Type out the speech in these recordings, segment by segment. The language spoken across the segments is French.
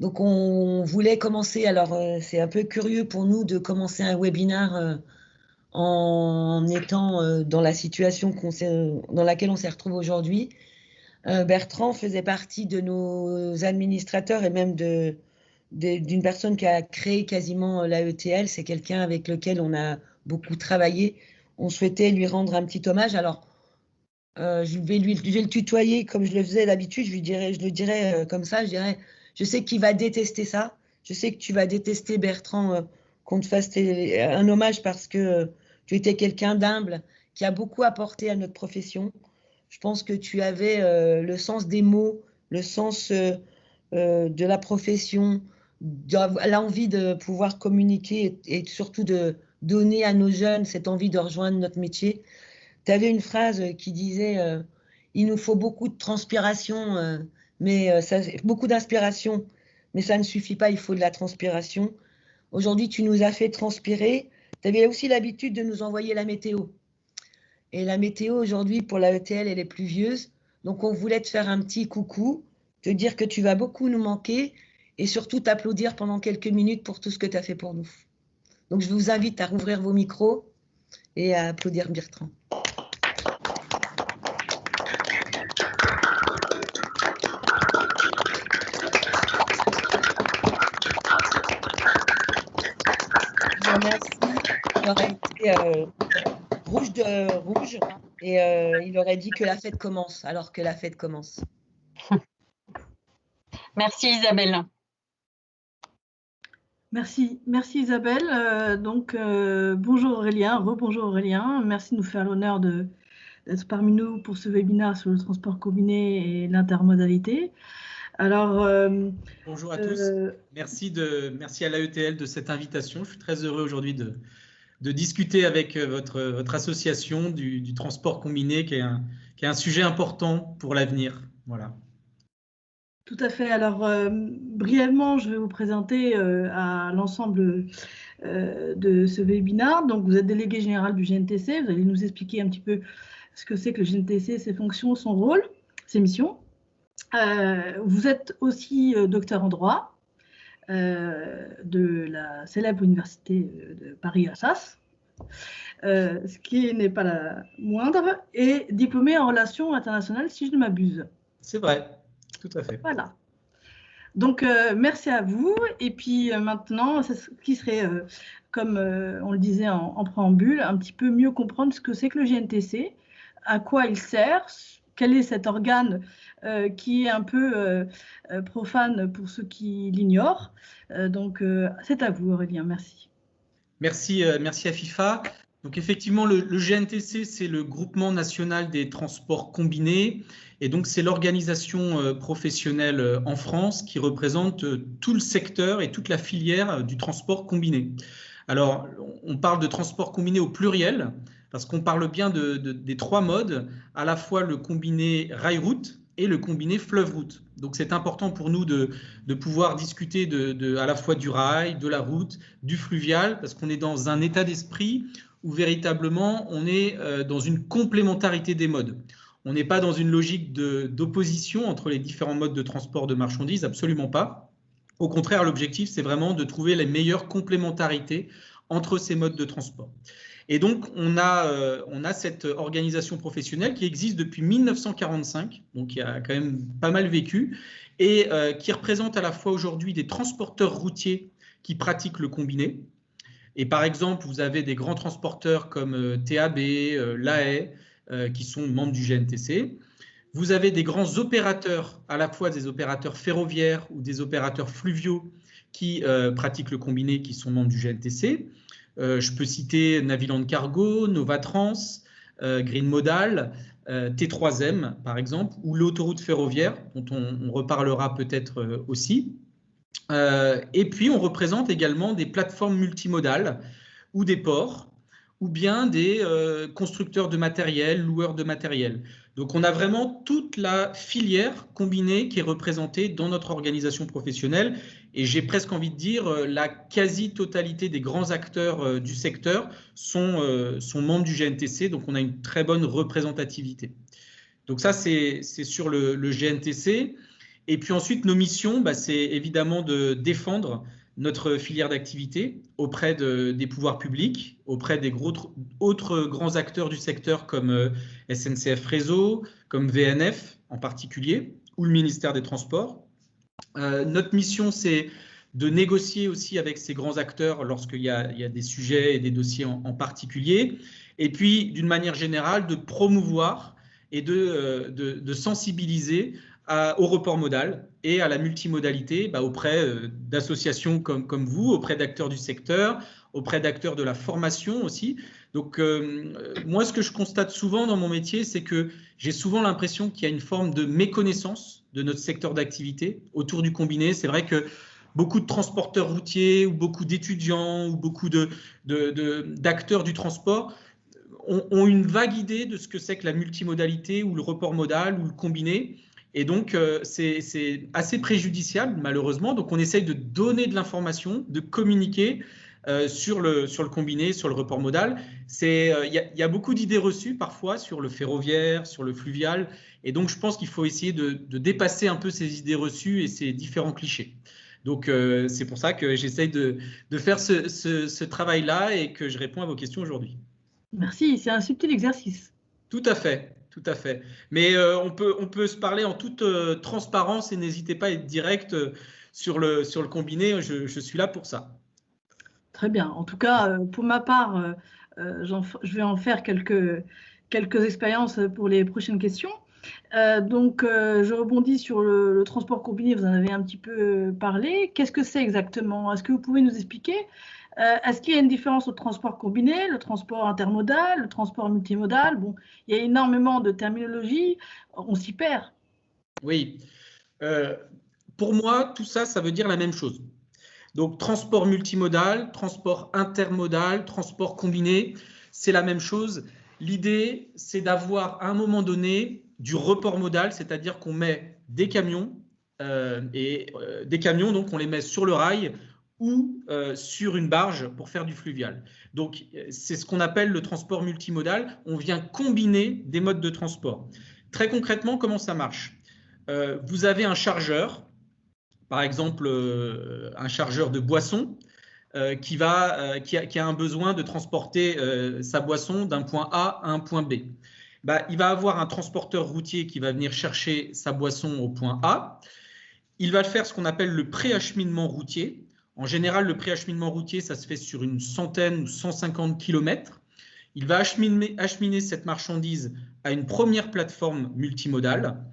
Donc, on voulait commencer, alors c'est un peu curieux pour nous de commencer un webinaire en étant dans la situation dans laquelle on s'est retrouvé aujourd'hui. Bertrand faisait partie de nos administrateurs et même d'une personne qui a créé quasiment l'AETL. C'est quelqu'un avec lequel on a beaucoup travaillé. On souhaitait lui rendre un petit hommage. Alors, je vais le tutoyer comme je le faisais d'habitude. Je le dirais comme ça. Je sais qu'il va détester ça. Je sais que tu vas détester, Bertrand, qu'on te fasse un hommage parce que tu étais quelqu'un d'humble qui a beaucoup apporté à notre profession. Je pense que tu avais le sens des mots, le sens de la profession, l'envie de pouvoir communiquer et surtout de donner à nos jeunes cette envie de rejoindre notre métier. Tu avais une phrase qui disait il nous faut beaucoup de transpiration, beaucoup d'inspiration, mais ça ne suffit pas, il faut de la transpiration. Aujourd'hui, tu nous as fait transpirer. Tu avais aussi l'habitude de nous envoyer la météo. Et la météo aujourd'hui pour la ETL, elle est pluvieuse. Donc, on voulait te faire un petit coucou, te dire que tu vas beaucoup nous manquer et surtout t'applaudir pendant quelques minutes pour tout ce que tu as fait pour nous. Donc, je vous invite à rouvrir vos micros et à applaudir Bertrand. Merci. Il aurait été rouge et il aurait dit que la fête commence, alors que la fête commence. Merci Isabelle. Merci Isabelle. Bonjour Aurélien, rebonjour Aurélien. Merci de nous faire l'honneur d'être parmi nous pour ce webinaire sur le transport combiné et l'intermodalité. Alors, bonjour à tous. Merci à l'AETL de cette invitation. Je suis très heureux aujourd'hui de discuter avec votre association du transport combiné, qui est un sujet important pour l'avenir. Voilà. Tout à fait. Alors, brièvement, je vais vous présenter à l'ensemble de ce webinaire. Donc, vous êtes délégué général du GNTC. Vous allez nous expliquer un petit peu ce que c'est que le GNTC, ses fonctions, son rôle, ses missions. Vous êtes aussi docteur en droit de la célèbre université de Paris-Assas, ce qui n'est pas la moindre, et diplômé en relations internationales, si je ne m'abuse. C'est vrai, tout à fait. Voilà. Donc, merci à vous. Et puis maintenant, ce qui serait, comme on le disait en préambule, un petit peu mieux comprendre ce que c'est que le GNTC, à quoi il sert, quel est cet organe qui est un peu profane pour ceux qui l'ignorent. Donc, c'est à vous, Aurélien. Merci. Merci à FIFA. Donc effectivement, le GNTC, c'est le Groupement national des transports combinés. Et donc, c'est l'organisation professionnelle en France qui représente tout le secteur et toute la filière du transport combiné. Alors, on parle de transport combiné au pluriel, parce qu'on parle bien des trois modes, à la fois le combiné rail-route et le combiné fleuve-route. Donc, c'est important pour nous de pouvoir discuter à la fois du rail, de la route, du fluvial, parce qu'on est dans un état d'esprit où véritablement on est dans une complémentarité des modes. On n'est pas dans une logique d'opposition entre les différents modes de transport de marchandises, absolument pas. Au contraire, l'objectif, c'est vraiment de trouver les meilleures complémentarités entre ces modes de transport. Et donc, on a cette organisation professionnelle qui existe depuis 1945, donc qui a quand même pas mal vécu, et qui représente à la fois aujourd'hui des transporteurs routiers qui pratiquent le combiné. Et par exemple, vous avez des grands transporteurs comme TAB, l'AE, qui sont membres du GNTC. Vous avez des grands opérateurs, à la fois des opérateurs ferroviaires ou des opérateurs fluviaux qui pratiquent le combiné, qui sont membres du GNTC. Je peux citer Naviland Cargo, Novatrans, Green Modal, T3M par exemple, ou l'autoroute ferroviaire, dont on reparlera peut-être aussi. Et puis, on représente également des plateformes multimodales ou des ports, ou bien des constructeurs de matériel, loueurs de matériel. Donc, on a vraiment toute la filière combinée qui est représentée dans notre organisation professionnelle. Et j'ai presque envie de dire la quasi-totalité des grands acteurs du secteur sont membres du GNTC. Donc, on a une très bonne représentativité. Donc, ça, c'est sur le GNTC. Et puis ensuite, nos missions, c'est évidemment de défendre notre filière d'activité auprès des pouvoirs publics, auprès des autres grands acteurs du secteur comme SNCF Réseau, comme VNF en particulier, ou le ministère des Transports. Notre mission, c'est de négocier aussi avec ces grands acteurs lorsqu'il y a des sujets et des dossiers en particulier. Et puis, d'une manière générale, de promouvoir et de sensibiliser au report modal et à la multimodalité auprès d'associations comme vous, auprès d'acteurs du secteur, auprès d'acteurs de la formation aussi. Donc, moi, ce que je constate souvent dans mon métier, c'est que j'ai souvent l'impression qu'il y a une forme de méconnaissance de notre secteur d'activité autour du combiné. C'est vrai que beaucoup de transporteurs routiers ou beaucoup d'étudiants ou beaucoup d'acteurs du transport ont une vague idée de ce que c'est que la multimodalité ou le report modal ou le combiné. Et donc, c'est assez préjudiciable, malheureusement. Donc, on essaye de donner de l'information, de communiquer sur le combiné, sur le report modal. Il y a beaucoup d'idées reçues parfois sur le ferroviaire, sur le fluvial. Et donc, je pense qu'il faut essayer de dépasser un peu ces idées reçues et ces différents clichés. Donc, c'est pour ça que j'essaye de faire ce travail-là et que je réponds à vos questions aujourd'hui. Merci, c'est un subtil exercice. Tout à fait, tout à fait. Mais on peut se parler en toute transparence et n'hésitez pas à être direct sur le combiné. Je suis là pour ça. Très bien. En tout cas, pour ma part, je vais en faire quelques expériences pour les prochaines questions. Donc, je rebondis sur le transport combiné. Vous en avez un petit peu parlé. Qu'est-ce que c'est exactement? Est-ce que vous pouvez nous expliquer? Est-ce qu'il y a une différence entre le transport combiné, le transport intermodal, le transport multimodal? Bon, il y a énormément de terminologie, on s'y perd. Oui. Pour moi, tout ça, ça veut dire la même chose. Donc, transport multimodal, transport intermodal, transport combiné, c'est la même chose. L'idée, c'est d'avoir à un moment donné du report modal, c'est-à-dire qu'on met des camions, donc on les met sur le rail ou sur une barge pour faire du fluvial. Donc, c'est ce qu'on appelle le transport multimodal. On vient combiner des modes de transport. Très concrètement, comment ça marche? Vous avez un chargeur, par exemple un chargeur de boisson, qui a un besoin de transporter sa boisson d'un point A à un point B. Il va avoir un transporteur routier qui va venir chercher sa boisson au point A. Il va faire ce qu'on appelle le préacheminement routier. En général, le préacheminement routier, ça se fait sur une centaine ou 150 km. Il va acheminer cette marchandise à une première plateforme multimodale.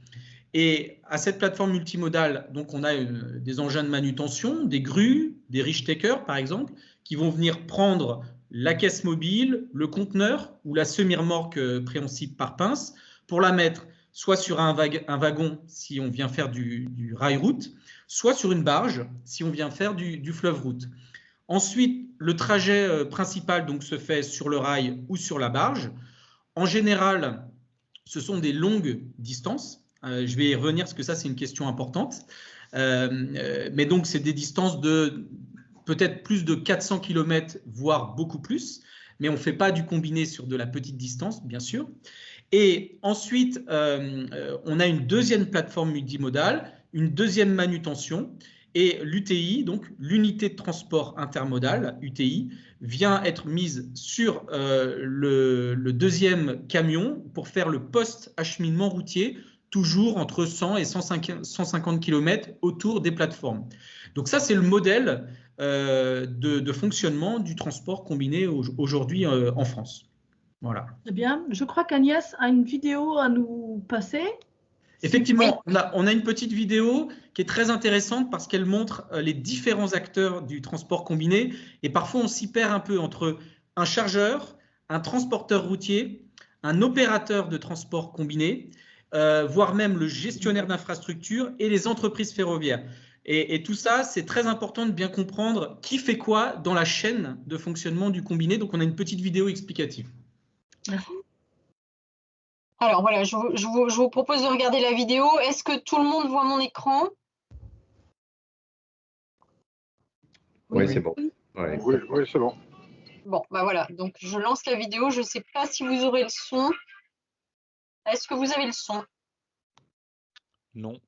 Et à cette plateforme multimodale, donc on a des engins de manutention, des grues, des riche-takers par exemple, qui vont venir prendre la caisse mobile, le conteneur ou la semi-remorque préhensible par pince pour la mettre soit sur un wagon si on vient faire du rail-route, soit sur une barge si on vient faire du fleuve-route. Ensuite, le trajet principal donc, se fait sur le rail ou sur la barge. En général, ce sont des longues distances. Je vais y revenir parce que ça, c'est une question importante. Mais donc, c'est des distances de peut-être plus de 400 km, voire beaucoup plus. Mais on ne fait pas du combiné sur de la petite distance, bien sûr. Et ensuite, on a une deuxième plateforme multimodale, une deuxième manutention. Et l'UTI, donc l'unité de transport intermodal, UTI, vient être mise sur le deuxième camion pour faire le post-acheminement routier, toujours entre 100 et 150 km autour des plateformes. Donc ça, c'est le modèle de fonctionnement du transport combiné aujourd'hui en France. Voilà. Très bien. Je crois qu'Agnès a une vidéo à nous passer. Effectivement, on a une petite vidéo qui est très intéressante parce qu'elle montre les différents acteurs du transport combiné et parfois on s'y perd un peu entre un chargeur, un transporteur routier, un opérateur de transport combiné, voire même le gestionnaire d'infrastructure et les entreprises ferroviaires. Et tout ça, c'est très important de bien comprendre qui fait quoi dans la chaîne de fonctionnement du combiné. Donc, on a une petite vidéo explicative. Merci. Alors voilà, je vous propose de regarder la vidéo. Est-ce que tout le monde voit mon écran? Oui, c'est bon. Ouais. Oui, c'est bon. Bon, voilà. Donc, je lance la vidéo. Je ne sais pas si vous aurez le son. Est-ce que vous avez le son? Non.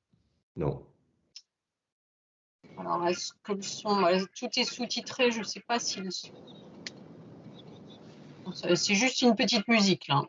Non. Alors, est-ce que le son, tout est sous-titré, je ne sais pas si c'est juste une petite musique là.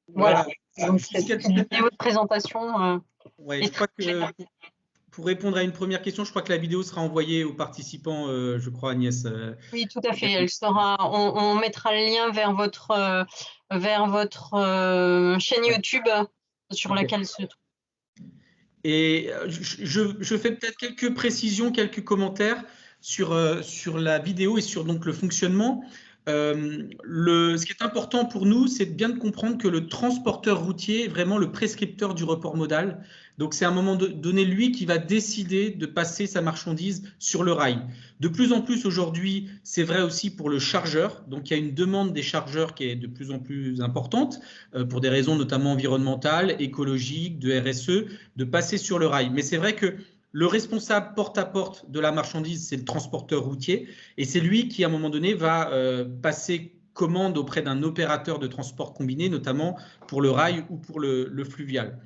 Voilà. Donc, cette vidéo de présentation. Ouais, je crois que pour répondre à une première question, je crois que la vidéo sera envoyée aux participants, je crois, Agnès. Oui, tout à fait. Elle sera. On mettra le lien vers votre chaîne YouTube sur laquelle se trouve. Et je fais peut-être quelques précisions, quelques commentaires sur la vidéo et sur donc le fonctionnement. Ce qui est important pour nous, c'est bien de comprendre que le transporteur routier est vraiment le prescripteur du report modal. Donc, c'est à un moment donné, lui qui va décider de passer sa marchandise sur le rail. De plus en plus aujourd'hui, c'est vrai aussi pour le chargeur. Donc, il y a une demande des chargeurs qui est de plus en plus importante pour des raisons notamment environnementales, écologiques, de RSE, de passer sur le rail. Mais c'est vrai que le responsable porte-à-porte de la marchandise, c'est le transporteur routier et c'est lui qui, à un moment donné, va passer commande auprès d'un opérateur de transport combiné, notamment pour le rail ou pour le fluvial.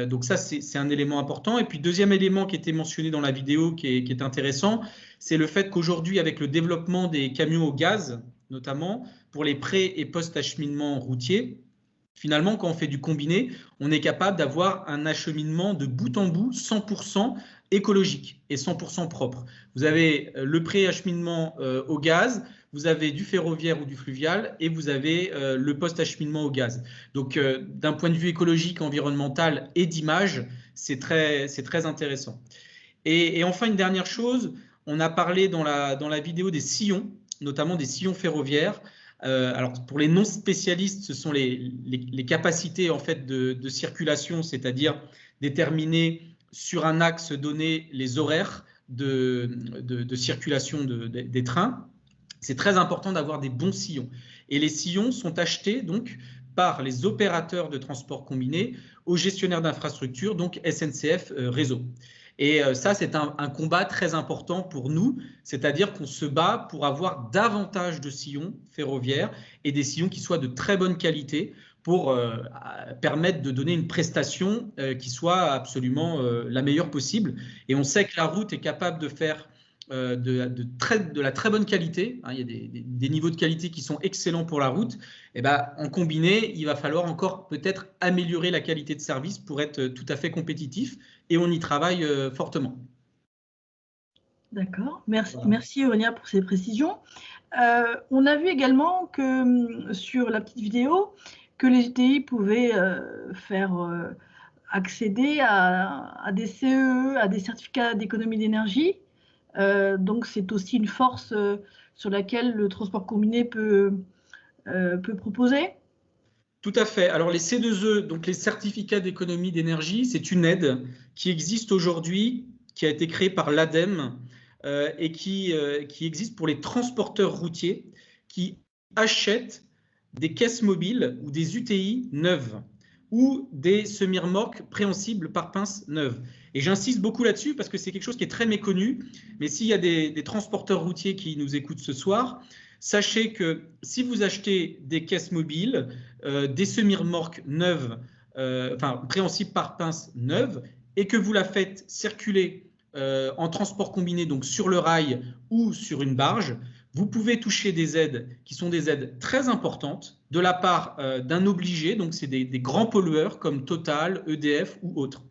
Donc ça, c'est un élément important. Et puis, deuxième élément qui était mentionné dans la vidéo qui est intéressant, c'est le fait qu'aujourd'hui, avec le développement des camions au gaz, notamment pour les pré- et post-acheminements routiers, finalement, quand on fait du combiné, on est capable d'avoir un acheminement de bout en bout 100% écologique et 100% propre. Vous avez le pré-acheminement au gaz, vous avez du ferroviaire ou du fluvial et vous avez le post-acheminement au gaz. Donc, d'un point de vue écologique, environnemental et d'image, c'est très intéressant. Et enfin, une dernière chose, on a parlé dans la vidéo des sillons, notamment des sillons ferroviaires. Alors, pour les non-spécialistes, ce sont les capacités en fait, de circulation, c'est-à-dire déterminer sur un axe donné les horaires de circulation des trains. C'est très important d'avoir des bons sillons. Et les sillons sont achetés donc par les opérateurs de transport combiné aux gestionnaires d'infrastructures, donc SNCF Réseau. Et ça, c'est un combat très important pour nous, c'est-à-dire qu'on se bat pour avoir davantage de sillons ferroviaires et des sillons qui soient de très bonne qualité pour permettre de donner une prestation qui soit absolument la meilleure possible. Et on sait que la route est capable de faire de la très bonne qualité. Il y a des niveaux de qualité qui sont excellents pour la route. Et en combiné, il va falloir encore peut-être améliorer la qualité de service pour être tout à fait compétitif. Et on y travaille fortement. D'accord. Merci, Voilà. merci Aurélien pour ces précisions. On a vu également que sur la petite vidéo, que les GTI pouvaient faire accéder à des CEE, à des certificats d'économie d'énergie. Donc c'est aussi une force sur laquelle le transport combiné peut proposer. Tout à fait. Alors les C2E, donc les certificats d'économie d'énergie, c'est une aide qui existe aujourd'hui, qui a été créée par l'ADEME et qui existe pour les transporteurs routiers qui achètent des caisses mobiles ou des UTI neuves ou des semi-remorques préhensibles par pince neuves. Et j'insiste beaucoup là-dessus parce que c'est quelque chose qui est très méconnu. Mais s'il y a des transporteurs routiers qui nous écoutent ce soir, sachez que si vous achetez des caisses mobiles, des semi-remorques neuves, préhensibles par pince neuves, et que vous la faites circuler en transport combiné, donc sur le rail ou sur une barge, vous pouvez toucher des aides qui sont des aides très importantes de la part d'un obligé, donc c'est des grands pollueurs comme Total, EDF ou autres.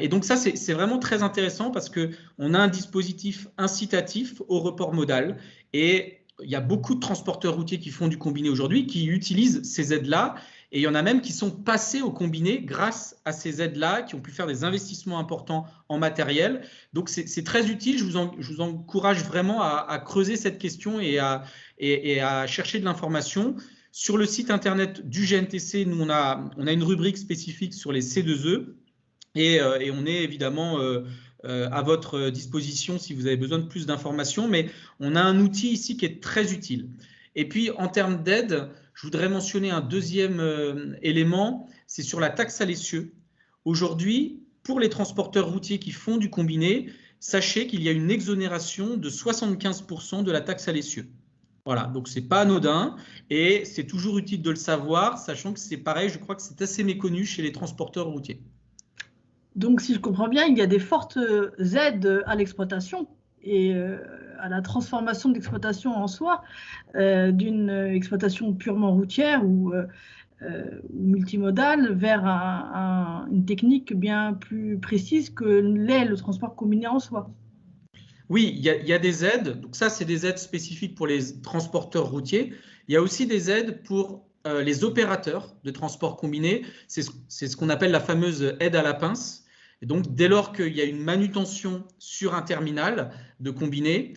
Et donc ça, c'est vraiment très intéressant parce qu'on a un dispositif incitatif au report modal et il y a beaucoup de transporteurs routiers qui font du combiné aujourd'hui, qui utilisent ces aides-là et il y en a même qui sont passés au combiné grâce à ces aides-là, qui ont pu faire des investissements importants en matériel. Donc c'est très utile, je vous encourage vraiment à creuser cette question et à chercher de l'information. Sur le site internet du GNTC, nous on a une rubrique spécifique sur les C2E. Et on est évidemment à votre disposition si vous avez besoin de plus d'informations, mais on a un outil ici qui est très utile. Et puis, en termes d'aide, je voudrais mentionner un deuxième élément, c'est sur la taxe à l'essieu. Aujourd'hui, pour les transporteurs routiers qui font du combiné, sachez qu'il y a une exonération de 75% de la taxe à l'essieu. Voilà, donc ce n'est pas anodin et c'est toujours utile de le savoir, sachant que c'est pareil, je crois que c'est assez méconnu chez les transporteurs routiers. Donc, si je comprends bien, il y a des fortes aides à l'exploitation et à la transformation de l'exploitation en soi, d'une exploitation purement routière ou multimodale vers une technique bien plus précise que l'est le transport combiné en soi. Oui, il y a des aides. Donc ça, c'est des aides spécifiques pour les transporteurs routiers. Il y a aussi des aides pour les opérateurs de transport combiné. C'est ce qu'on appelle la fameuse aide à la pince. Et donc, dès lors qu'il y a une manutention sur un terminal de combiné,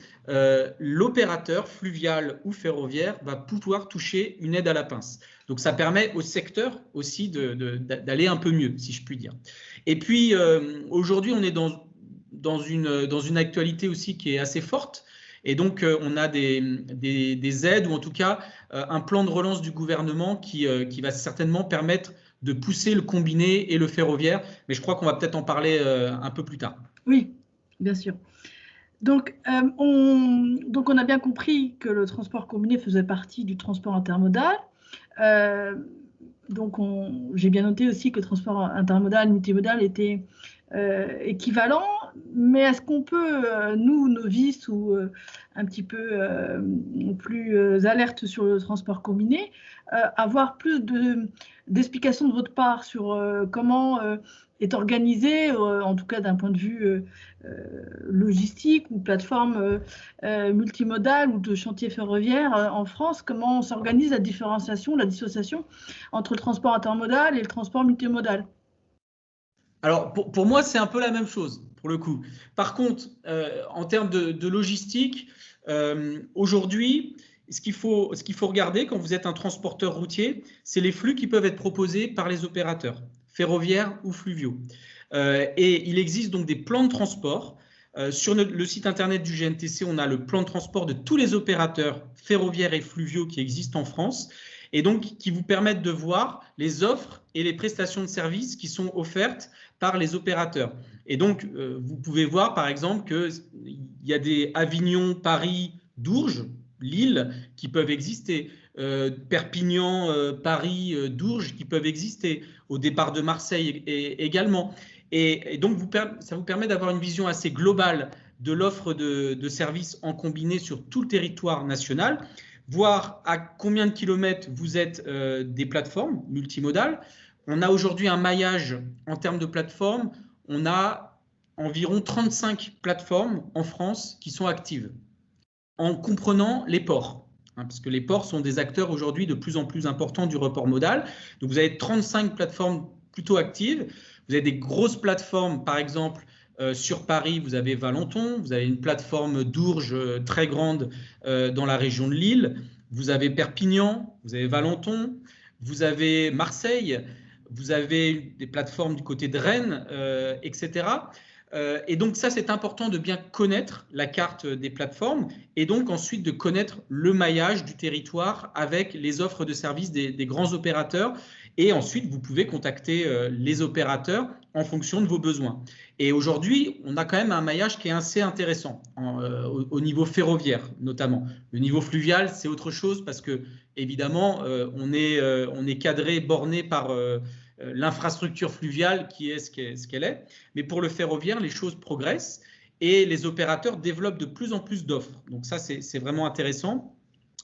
l'opérateur fluvial ou ferroviaire va pouvoir toucher une aide à la pince. Donc, ça permet au secteur aussi d'aller un peu mieux, si je puis dire. Et puis, aujourd'hui, on est dans une actualité aussi qui est assez forte. Et donc, on a des aides ou en tout cas un plan de relance du gouvernement qui va certainement permettre de pousser le combiné et le ferroviaire. Mais je crois qu'on va peut-être en parler un peu plus tard. Oui, bien sûr. Donc, on a bien compris que le transport combiné faisait partie du transport intermodal. Donc, j'ai bien noté aussi que le transport intermodal, multimodal était équivalent. Mais est-ce qu'on peut, nous, novices ou un petit peu plus alertes sur le transport combiné, avoir plus d'explications de votre part sur comment est organisé, en tout cas d'un point de vue logistique ou plateforme multimodale ou de chantier ferroviaire en France? Comment on s'organise la différenciation, la dissociation entre le transport intermodal et le transport multimodal? Alors, pour moi, c'est un peu la même chose, pour le coup. Par contre, en termes de logistique, aujourd'hui, ce qu'il faut regarder quand vous êtes un transporteur routier, c'est les flux qui peuvent être proposés par les opérateurs, ferroviaires ou fluviaux. Et il existe donc des plans de transport. Sur le site internet du GNTC, on a le plan de transport de tous les opérateurs ferroviaires et fluviaux qui existent en France, et donc qui vous permettent de voir les offres et les prestations de services qui sont offertes par les opérateurs. Et donc, vous pouvez voir par exemple qu'il y a des Avignon, Paris, Dourges, Lille qui peuvent exister, Perpignan, Paris, Dourges qui peuvent exister, au départ de Marseille également. Et donc, ça vous permet d'avoir une vision assez globale de l'offre de services en combiné sur tout le territoire national, voir à combien de kilomètres vous êtes des plateformes multimodales. On a aujourd'hui un maillage en termes de plateformes. On a environ 35 plateformes en France qui sont actives, en comprenant les ports, parce que les ports sont des acteurs aujourd'hui de plus en plus importants du report modal. Donc, vous avez 35 plateformes plutôt actives. Vous avez des grosses plateformes, par exemple, sur Paris, vous avez Valenton, vous avez une plateforme Dourges très grande dans la région de Lille, vous avez Perpignan, vous avez Valenton, vous avez Marseille, vous avez des plateformes du côté de Rennes, etc. Et donc ça, c'est important de bien connaître la carte des plateformes et donc ensuite de connaître le maillage du territoire avec les offres de services des grands opérateurs. Et ensuite, vous pouvez contacter les opérateurs en fonction de vos besoins. Et aujourd'hui, on a quand même un maillage qui est assez intéressant au niveau ferroviaire notamment. Le niveau fluvial, c'est autre chose parce que évidemment, on est cadré, borné par l'infrastructure fluviale qui est ce qu'elle est. Mais pour le ferroviaire, les choses progressent et les opérateurs développent de plus en plus d'offres. Donc ça, c'est vraiment intéressant.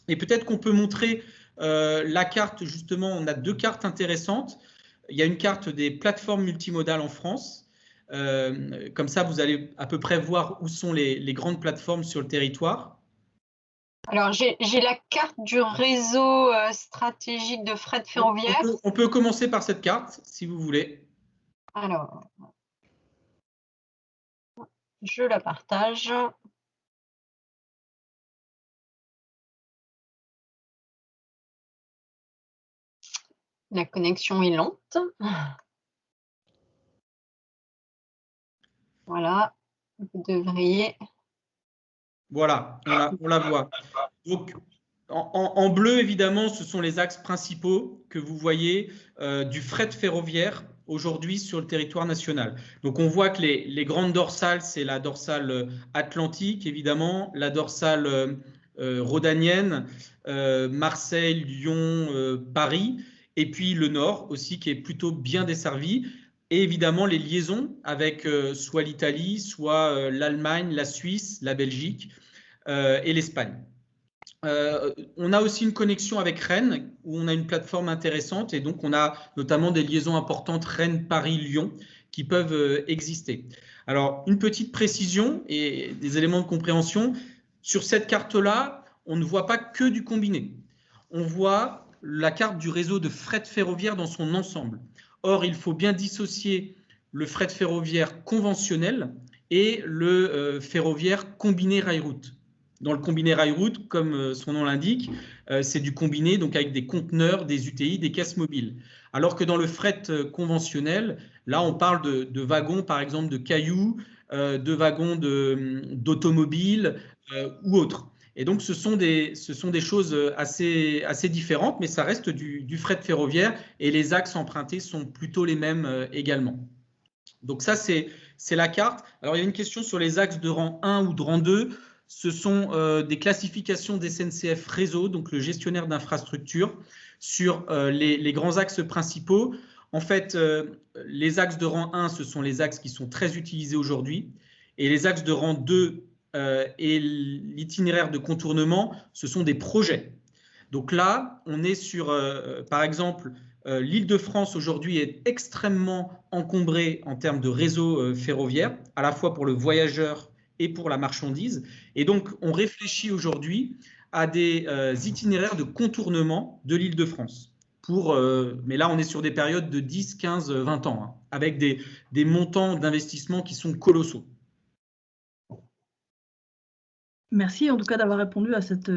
Et peut-être qu'on peut montrer la carte, justement, on a deux cartes intéressantes. Il y a une carte des plateformes multimodales en France. Comme ça, vous allez à peu près voir où sont les grandes plateformes sur le territoire. Alors, j'ai la carte du réseau stratégique de fret ferroviaire. On peut commencer par cette carte, si vous voulez. Alors, je la partage. La connexion est lente. Voilà, vous devriez… Voilà, on la voit. Donc, en bleu, évidemment, ce sont les axes principaux que vous voyez du fret ferroviaire aujourd'hui sur le territoire national. Donc, on voit que les grandes dorsales, c'est la dorsale atlantique, évidemment, la dorsale rhodanienne, Marseille, Lyon, Paris, et puis le nord aussi qui est plutôt bien desservi. Et évidemment, les liaisons avec soit l'Italie, soit l'Allemagne, la Suisse, la Belgique et l'Espagne. On a aussi une connexion avec Rennes, où on a une plateforme intéressante, et donc on a notamment des liaisons importantes Rennes, Paris, Lyon, qui peuvent exister. Alors, une petite précision et des éléments de compréhension. Sur cette carte-là, on ne voit pas que du combiné. On voit la carte du réseau de fret ferroviaire dans son ensemble. Or, il faut bien dissocier le fret ferroviaire conventionnel et le ferroviaire combiné rail-route. Dans le combiné rail-route, comme son nom l'indique, c'est du combiné, donc avec des conteneurs, des UTI, des caisses mobiles. Alors que dans le fret conventionnel, là, on parle de wagons, par exemple, de cailloux, de wagons d'automobiles ou autres. Et donc, ce sont des choses assez différentes, mais ça reste du fret ferroviaire et les axes empruntés sont plutôt les mêmes également. Donc ça, c'est la carte. Alors, il y a une question sur les axes de rang 1 ou de rang 2. Ce sont des classifications d'SNCF Réseau, donc le gestionnaire d'infrastructure, sur les grands axes principaux. En fait, les axes de rang 1, ce sont les axes qui sont très utilisés aujourd'hui. Et les axes de rang 2 et l'itinéraire de contournement, ce sont des projets. Donc là, on est sur, par exemple, l'Île-de-France aujourd'hui est extrêmement encombrée en termes de réseau ferroviaire, à la fois pour le voyageur et pour la marchandise. Et donc, on réfléchit aujourd'hui à des itinéraires de contournement de l'Île-de-France. Mais là, on est sur des périodes de 10, 15, 20 ans, hein, avec des montants d'investissement qui sont colossaux. Merci en tout cas d'avoir répondu à cette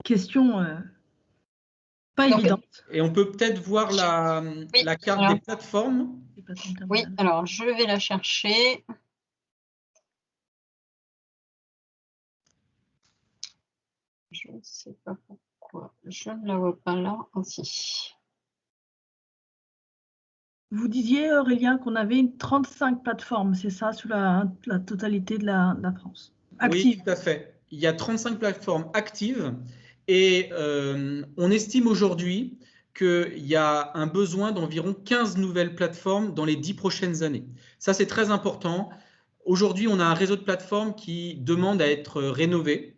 question pas évidente. Et on peut peut-être voir la carte des plateformes. Oui, alors je vais la chercher. Je ne sais pas pourquoi je ne la vois pas là aussi. Vous disiez, Aurélien, qu'on avait 35 plateformes, c'est ça, sur la totalité de la France? Active. Oui, tout à fait. Il y a 35 plateformes actives et on estime aujourd'hui qu'il y a un besoin d'environ 15 nouvelles plateformes dans les 10 prochaines années. Ça, c'est très important. Aujourd'hui, on a un réseau de plateformes qui demande à être rénové.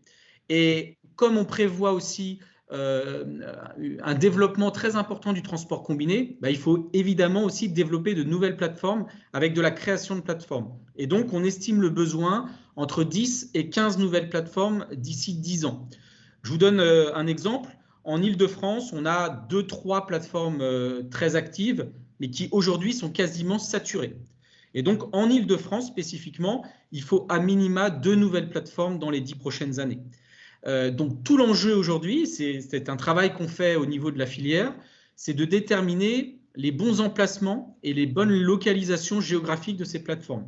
Et comme on prévoit aussi un développement très important du transport combiné, il faut évidemment aussi développer de nouvelles plateformes avec de la création de plateformes. Et donc, on estime le besoin entre 10 et 15 nouvelles plateformes d'ici 10 ans. Je vous donne un exemple. En Île-de-France, on a 2-3 plateformes très actives, mais qui aujourd'hui sont quasiment saturées. Et donc, en Île-de-France spécifiquement, il faut à minima 2 nouvelles plateformes dans les 10 prochaines années. Donc, tout l'enjeu aujourd'hui, c'est un travail qu'on fait au niveau de la filière, c'est de déterminer les bons emplacements et les bonnes localisations géographiques de ces plateformes.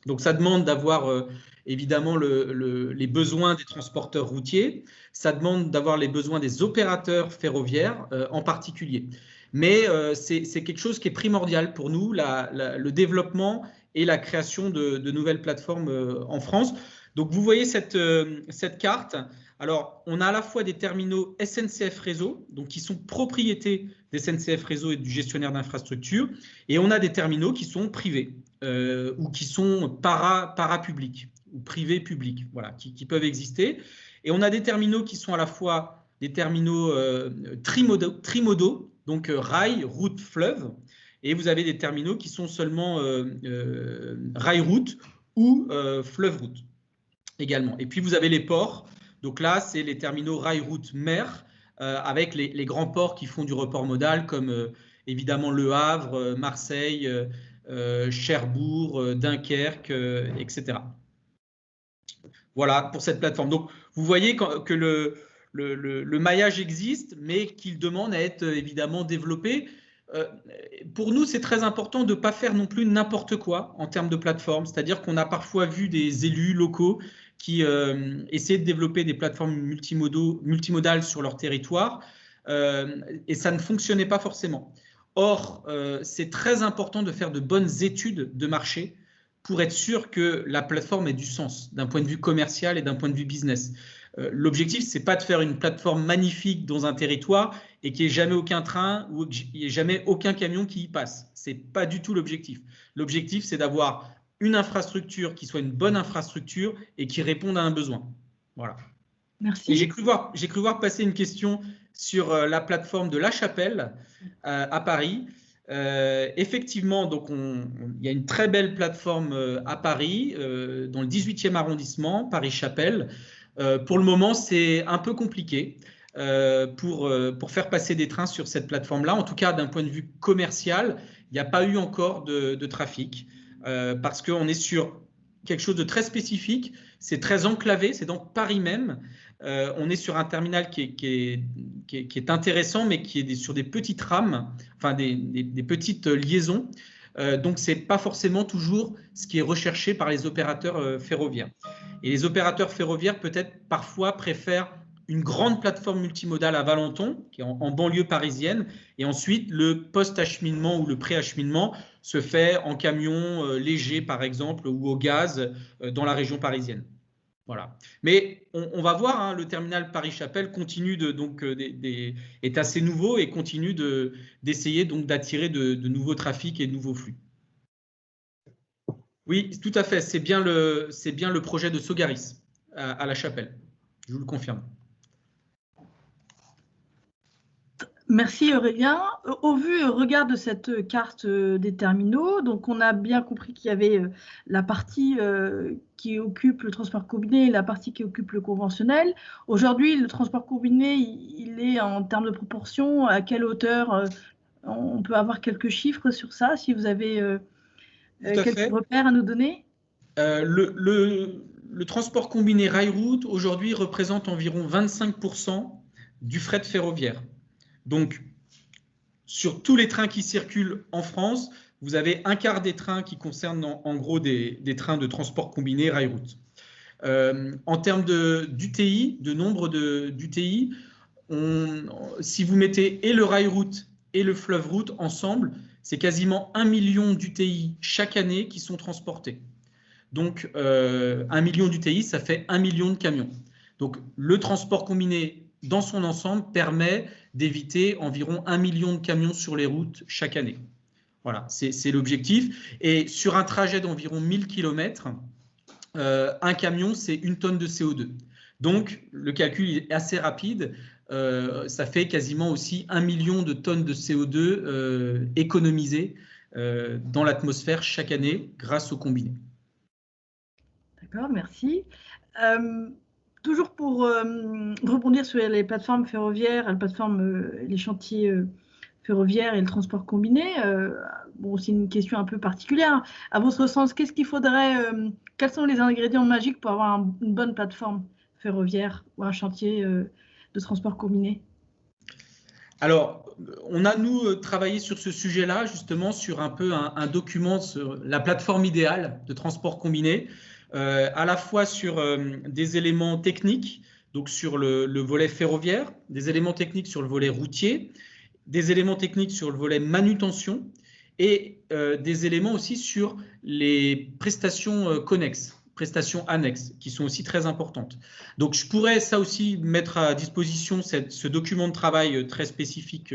Donc, ça demande d'avoir évidemment les besoins des transporteurs routiers, ça demande d'avoir les besoins des opérateurs ferroviaires en particulier. Mais c'est quelque chose qui est primordial pour nous, le développement et la création de nouvelles plateformes en France. Donc, vous voyez cette carte. Alors, on a à la fois des terminaux SNCF Réseau, donc qui sont propriétés des SNCF Réseau et du gestionnaire d'infrastructure, et on a des terminaux qui sont privés ou qui sont parapublics ou privés-publics, voilà, qui peuvent exister. Et on a des terminaux qui sont à la fois des terminaux trimodaux, donc rail, route, fleuve, et vous avez des terminaux qui sont seulement rail-route ou fleuve-route également. Et puis, vous avez les ports. Donc là, c'est les terminaux rail-route mer avec les grands ports qui font du report modal comme évidemment Le Havre, Marseille, Cherbourg, Dunkerque, etc. Voilà pour cette plateforme. Donc, vous voyez que le maillage existe, mais qu'il demande à être évidemment développé. Pour nous, c'est très important de ne pas faire non plus n'importe quoi en termes de plateforme. C'est-à-dire qu'on a parfois vu des élus locaux qui essayaient de développer des plateformes multimodales sur leur territoire et ça ne fonctionnait pas forcément. Or, c'est très important de faire de bonnes études de marché pour être sûr que la plateforme ait du sens d'un point de vue commercial et d'un point de vue business. L'objectif, ce n'est pas de faire une plateforme magnifique dans un territoire et qu'il n'y ait jamais aucun train ou qu'il n'y ait jamais aucun camion qui y passe. Ce n'est pas du tout l'objectif. L'objectif, c'est d'avoir une infrastructure qui soit une bonne infrastructure et qui réponde à un besoin. Voilà. Merci. Et j'ai cru voir passer une question sur la plateforme de La Chapelle à Paris. Effectivement, donc il y a une très belle plateforme à Paris, dans le 18e arrondissement, Paris-Chapelle. Pour le moment, c'est un peu compliqué pour faire passer des trains sur cette plateforme-là. En tout cas, d'un point de vue commercial, il n'y a pas eu encore de trafic parce qu'on est sur quelque chose de très spécifique. C'est très enclavé, c'est dans Paris même. On est sur un terminal qui est intéressant, mais qui est sur des petites rames, enfin des petites liaisons. Donc, ce n'est pas forcément toujours ce qui est recherché par les opérateurs ferroviaires. Et les opérateurs ferroviaires, peut-être, parfois, préfèrent une grande plateforme multimodale à Valenton, qui est en banlieue parisienne, et ensuite, le post-acheminement ou le pré-acheminement se fait en camion léger, par exemple, ou au gaz dans la région parisienne. Voilà. Mais on va voir, hein, le terminal Paris-Chapelle continue est assez nouveau et continue d'essayer d'attirer de nouveaux trafics et de nouveaux flux. Oui, tout à fait. C'est bien le projet de Sogaris à La Chapelle. Je vous le confirme. Merci Aurélien. Au vu et au regard de cette carte des terminaux, donc on a bien compris qu'il y avait la partie qui occupe le transport combiné et la partie qui occupe le conventionnel. Aujourd'hui, le transport combiné, il est en termes de proportion, à quelle hauteur? On peut avoir quelques chiffres sur ça, si vous avez quelques repères à nous donner. Le transport combiné rail-route, aujourd'hui, représente environ 25% du fret ferroviaire. Donc, sur tous les trains qui circulent en France, vous avez un quart des trains qui concernent en gros des trains de transport combiné rail-route. En termes d'UTI, de nombre d'UTI, si vous mettez et le rail-route et le fleuve-route ensemble, c'est quasiment 1 million d'UTI chaque année qui sont transportés. Donc, 1 million d'UTI, ça fait 1 million de camions. Donc, le transport combiné dans son ensemble permet d'éviter environ 1 million de camions sur les routes chaque année. Voilà, c'est l'objectif. Et sur un trajet d'environ 1000 km, un camion, c'est 1 tonne de CO2. Donc, le calcul est assez rapide. Ça fait quasiment aussi 1 million de tonnes de CO2 économisées dans l'atmosphère chaque année grâce au combiné. D'accord, merci. Toujours pour rebondir sur les plateformes ferroviaires, les chantiers ferroviaires et le transport combiné, bon, c'est une question un peu particulière. À votre sens, qu'est-ce qu'il faudrait, quels sont les ingrédients magiques pour avoir une bonne plateforme ferroviaire ou un chantier de transport combiné? Alors, on a, nous, travaillé sur ce sujet-là, justement, sur un peu un document sur la plateforme idéale de transport combiné. À la fois sur des éléments techniques, donc sur le volet ferroviaire, des éléments techniques sur le volet routier, des éléments techniques sur le volet manutention et des éléments aussi sur les prestations connexes, prestations annexes, qui sont aussi très importantes. Donc, je pourrais ça aussi mettre à disposition ce document de travail très spécifique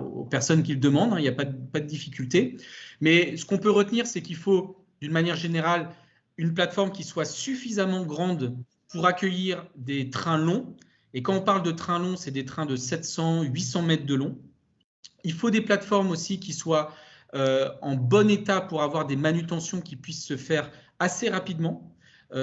aux personnes qui le demandent, hein, il n'y a pas de difficulté. Mais ce qu'on peut retenir, c'est qu'il faut, d'une manière générale, une plateforme qui soit suffisamment grande pour accueillir des trains longs. Et quand on parle de trains longs, c'est des trains de 700, 800 mètres de long. Il faut des plateformes aussi qui soient en bon état pour avoir des manutentions qui puissent se faire assez rapidement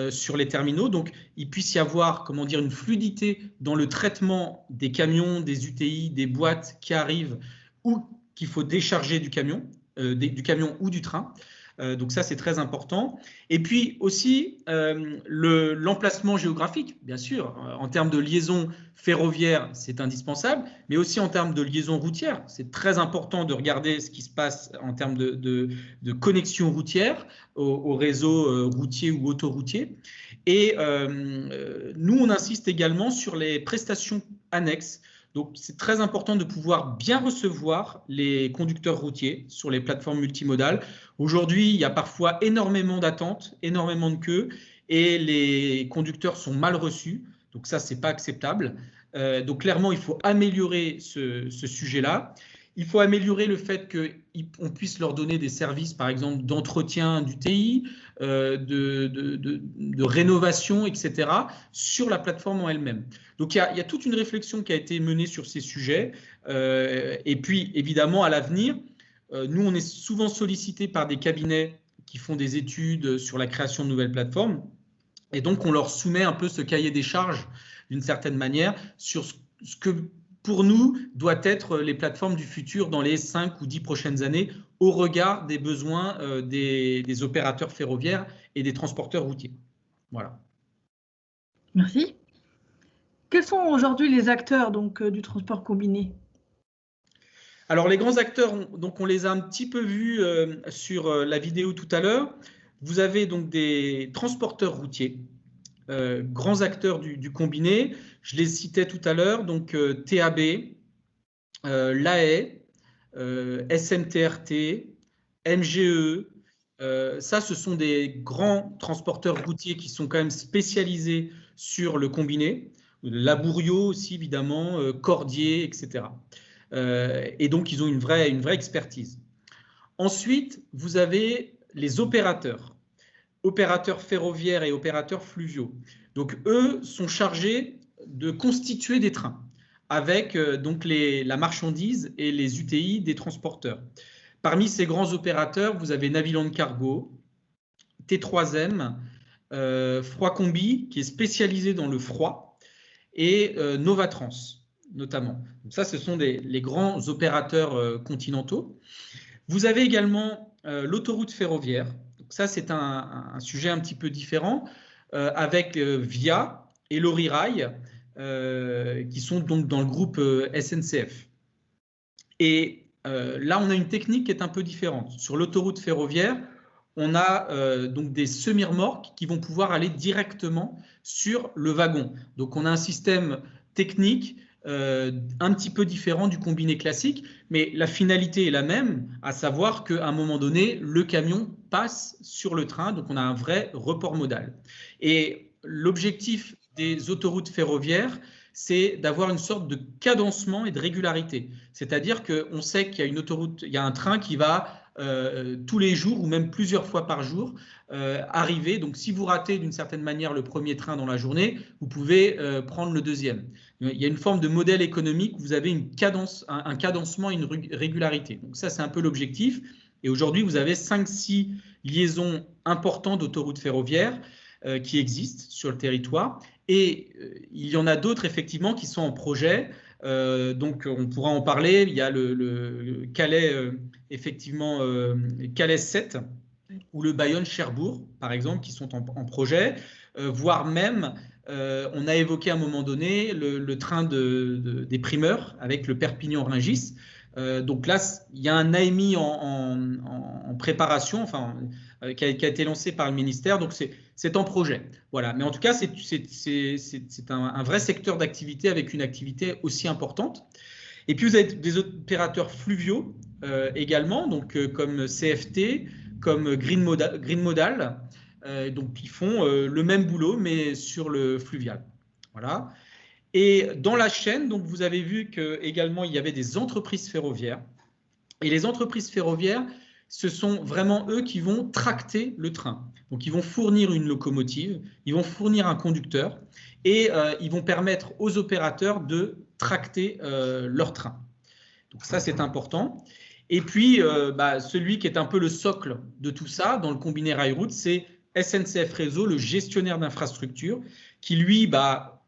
sur les terminaux. Donc, il puisse y avoir, comment dire, une fluidité dans le traitement des camions, des UTI, des boîtes qui arrivent ou qu'il faut décharger du camion ou du train. Donc ça, c'est très important. Et puis aussi, l'emplacement géographique, bien sûr, en termes de liaison ferroviaire, c'est indispensable, mais aussi en termes de liaison routière. C'est très important de regarder ce qui se passe en termes de connexion routière au réseau routier ou autoroutier. Et nous, on insiste également sur les prestations annexes. Donc, c'est très important de pouvoir bien recevoir les conducteurs routiers sur les plateformes multimodales. Aujourd'hui, il y a parfois énormément d'attentes, énormément de queues, et les conducteurs sont mal reçus. Donc ça, ce n'est pas acceptable. Donc clairement, il faut améliorer ce sujet-là. Il faut améliorer le fait qu'on puisse leur donner des services, par exemple, d'entretien d'UTI, de rénovation, etc., sur la plateforme en elle-même. Donc, il y a toute une réflexion qui a été menée sur ces sujets. Et puis, évidemment, à l'avenir, nous, on est souvent sollicités par des cabinets qui font des études sur la création de nouvelles plateformes. Et donc, on leur soumet un peu ce cahier des charges, d'une certaine manière, sur ce que, pour nous, doit être les plateformes du futur dans les 5 ou 10 prochaines années, au regard des besoins des opérateurs ferroviaires et des transporteurs routiers. Voilà. Merci. Quels sont aujourd'hui les acteurs du transport combiné? Alors, les grands acteurs, donc on les a un petit peu vus sur la vidéo tout à l'heure. Vous avez donc des transporteurs routiers, grands acteurs du combiné. Je les citais tout à l'heure, donc TAB, l'AE, SNTRT, MGE. Ça, ce sont des grands transporteurs routiers qui sont quand même spécialisés sur le combiné. Labourio aussi, évidemment, Cordier, etc. Et donc, ils ont une vraie expertise. Ensuite, vous avez les opérateurs ferroviaires et opérateurs fluviaux. Donc, eux sont chargés de constituer des trains avec donc la marchandise et les UTI des transporteurs. Parmi ces grands opérateurs, vous avez Naviland Cargo, T3M, Froidcombi, qui est spécialisé dans le froid, et Novatrans, notamment. Donc ça, ce sont les grands opérateurs continentaux. Vous avez également l'autoroute ferroviaire. Donc ça, c'est un sujet un petit peu différent, avec Via et Lorirail, qui sont donc dans le groupe SNCF. Et là, on a une technique qui est un peu différente. Sur l'autoroute ferroviaire, on a donc des semi-remorques qui vont pouvoir aller directement sur le wagon. Donc, on a un système technique un petit peu différent du combiné classique, mais la finalité est la même, à savoir qu'à un moment donné, le camion passe sur le train, donc on a un vrai report modal. Et l'objectif des autoroutes ferroviaires, c'est d'avoir une sorte de cadencement et de régularité. C'est-à-dire qu'on sait qu'il y a une autoroute, il y a un train qui va tous les jours ou même plusieurs fois par jour arriver. Donc, si vous ratez d'une certaine manière le premier train dans la journée, vous pouvez prendre le deuxième. Il y a une forme de modèle économique où vous avez une cadence, un cadencement et une régularité. Donc, ça, c'est un peu l'objectif. Et aujourd'hui, vous avez 5-6 liaisons importantes d'autoroutes ferroviaires qui existent sur le territoire. Et il y en a d'autres, effectivement, qui sont en projet. Donc, on pourra en parler. Il y a le Calais, effectivement, Calais 7 ou le Bayonne-Cherbourg, par exemple, qui sont en projet, voire même, on a évoqué à un moment donné le train des primeurs avec le Perpignan-Rungis. Donc là, il y a un AMI en préparation, enfin, qui a été lancé par le ministère, donc c'est en projet. Voilà. Mais en tout cas, c'est un vrai secteur d'activité avec une activité aussi importante. Et puis, vous avez des opérateurs fluviaux également, donc comme CFT, comme Green Modal. Donc, ils font le même boulot, mais sur le fluvial. Voilà. Et dans la chaîne, donc, vous avez vu qu'également, il y avait des entreprises ferroviaires. Et les entreprises ferroviaires, ce sont vraiment eux qui vont tracter le train. Donc, ils vont fournir une locomotive, ils vont fournir un conducteur et ils vont permettre aux opérateurs de tracter leur train. Donc, ça, c'est important. Et puis, celui qui est un peu le socle de tout ça dans le combiné rail-route, c'est SNCF Réseau, le gestionnaire d'infrastructure, qui, lui,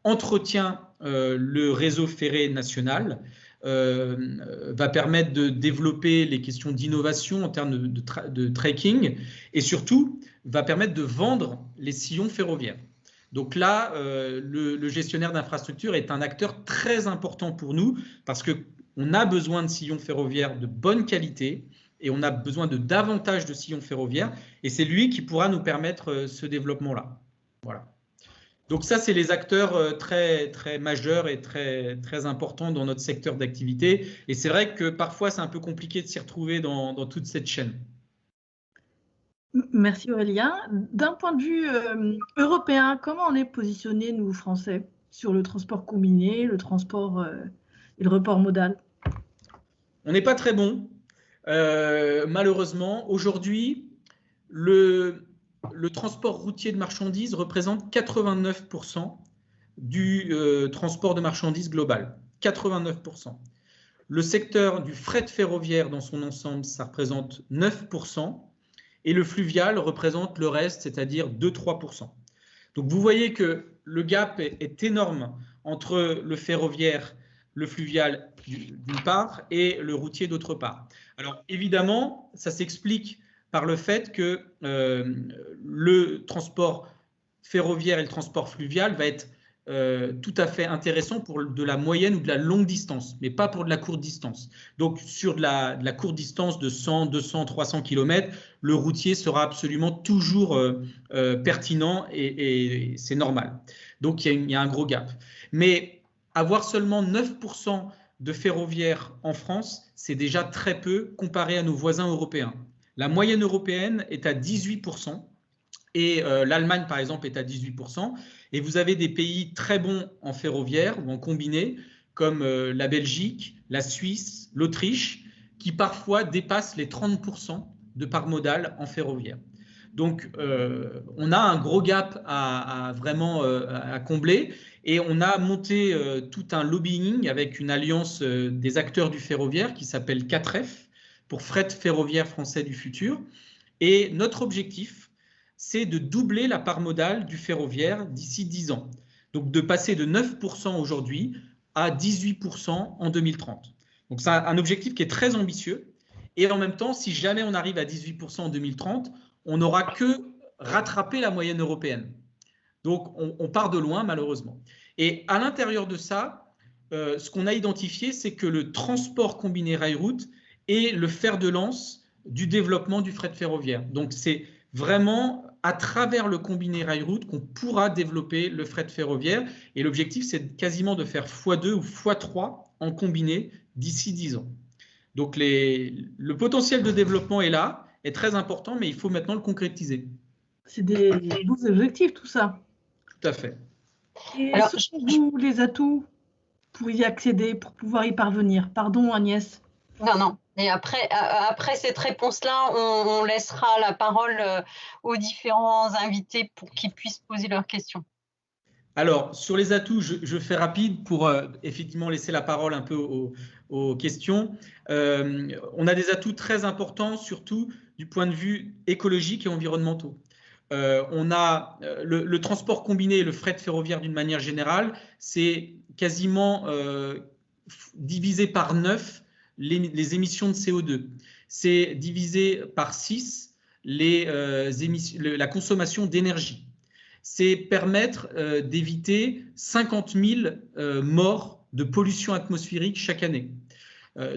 entretient le réseau ferré national, va permettre de développer les questions d'innovation en termes de tracking et surtout va permettre de vendre les sillons ferroviaires. Donc là, le gestionnaire d'infrastructure est un acteur très important pour nous parce qu'on a besoin de sillons ferroviaires de bonne qualité et on a besoin de davantage de sillons ferroviaires et c'est lui qui pourra nous permettre ce développement-là. Voilà. Donc ça, c'est les acteurs très, très majeurs et très, très importants dans notre secteur d'activité. Et c'est vrai que parfois, c'est un peu compliqué de s'y retrouver dans toute cette chaîne. Merci Aurélien. D'un point de vue européen, comment on est positionné, nous, Français, sur le transport combiné, le transport et le report modal? On n'est pas très bon, malheureusement. Aujourd'hui, le transport routier de marchandises représente 89% du transport de marchandises global. 89%. Le secteur du fret ferroviaire dans son ensemble, ça représente 9%. Et le fluvial représente le reste, c'est-à-dire 2-3%. Donc vous voyez que le gap est énorme entre le ferroviaire, le fluvial d'une part et le routier d'autre part. Alors évidemment, ça s'explique par le fait que le transport ferroviaire et le transport fluvial va être tout à fait intéressant pour de la moyenne ou de la longue distance, mais pas pour de la courte distance. Donc sur de la courte distance de 100, 200, 300 km, le routier sera absolument toujours pertinent et c'est normal. Donc il y a un gros gap. Mais avoir seulement 9% de ferroviaire en France, c'est déjà très peu comparé à nos voisins européens. La moyenne européenne est à 18%. Et l'Allemagne, par exemple, est à 18%. Et vous avez des pays très bons en ferroviaire ou en combiné, comme la Belgique, la Suisse, l'Autriche, qui parfois dépassent les 30% de part modale en ferroviaire. Donc, on a un gros gap à vraiment à combler et on a monté tout un lobbying avec une alliance des acteurs du ferroviaire qui s'appelle 4F pour Fret ferroviaire français du futur. Et notre objectif, c'est de doubler la part modale du ferroviaire d'ici 10 ans. Donc, de passer de 9% aujourd'hui à 18% en 2030. Donc, c'est un objectif qui est très ambitieux. Et en même temps, si jamais on arrive à 18% en 2030, on n'aura que rattrapé la moyenne européenne. Donc, on part de loin, malheureusement. Et à l'intérieur de ça, ce qu'on a identifié, c'est que le transport combiné rail-route est le fer de lance du développement du fret ferroviaire. Donc, c'est vraiment à travers le combiné rail-route qu'on pourra développer le fret ferroviaire. Et l'objectif, c'est quasiment de faire x2 ou x3 en combiné d'ici 10 ans. Donc, le potentiel de développement est là, est très important, mais il faut maintenant le concrétiser. C'est des beaux objectifs, tout ça. Tout à fait. Et alors, selon vous, les atouts pour y accéder, pour pouvoir y parvenir? Pardon, Agnès. Non. Et après cette réponse-là, on laissera la parole aux différents invités pour qu'ils puissent poser leurs questions. Alors, sur les atouts, je fais rapide pour effectivement laisser la parole un peu aux questions. On a des atouts très importants, surtout du point de vue écologique et environnementaux. On a le transport combiné et le fret ferroviaire d'une manière générale, c'est quasiment divisé par 9 les émissions de CO2. C'est divisé par 6 la consommation d'énergie. C'est permettre d'éviter 50 000 morts de pollution atmosphérique chaque année.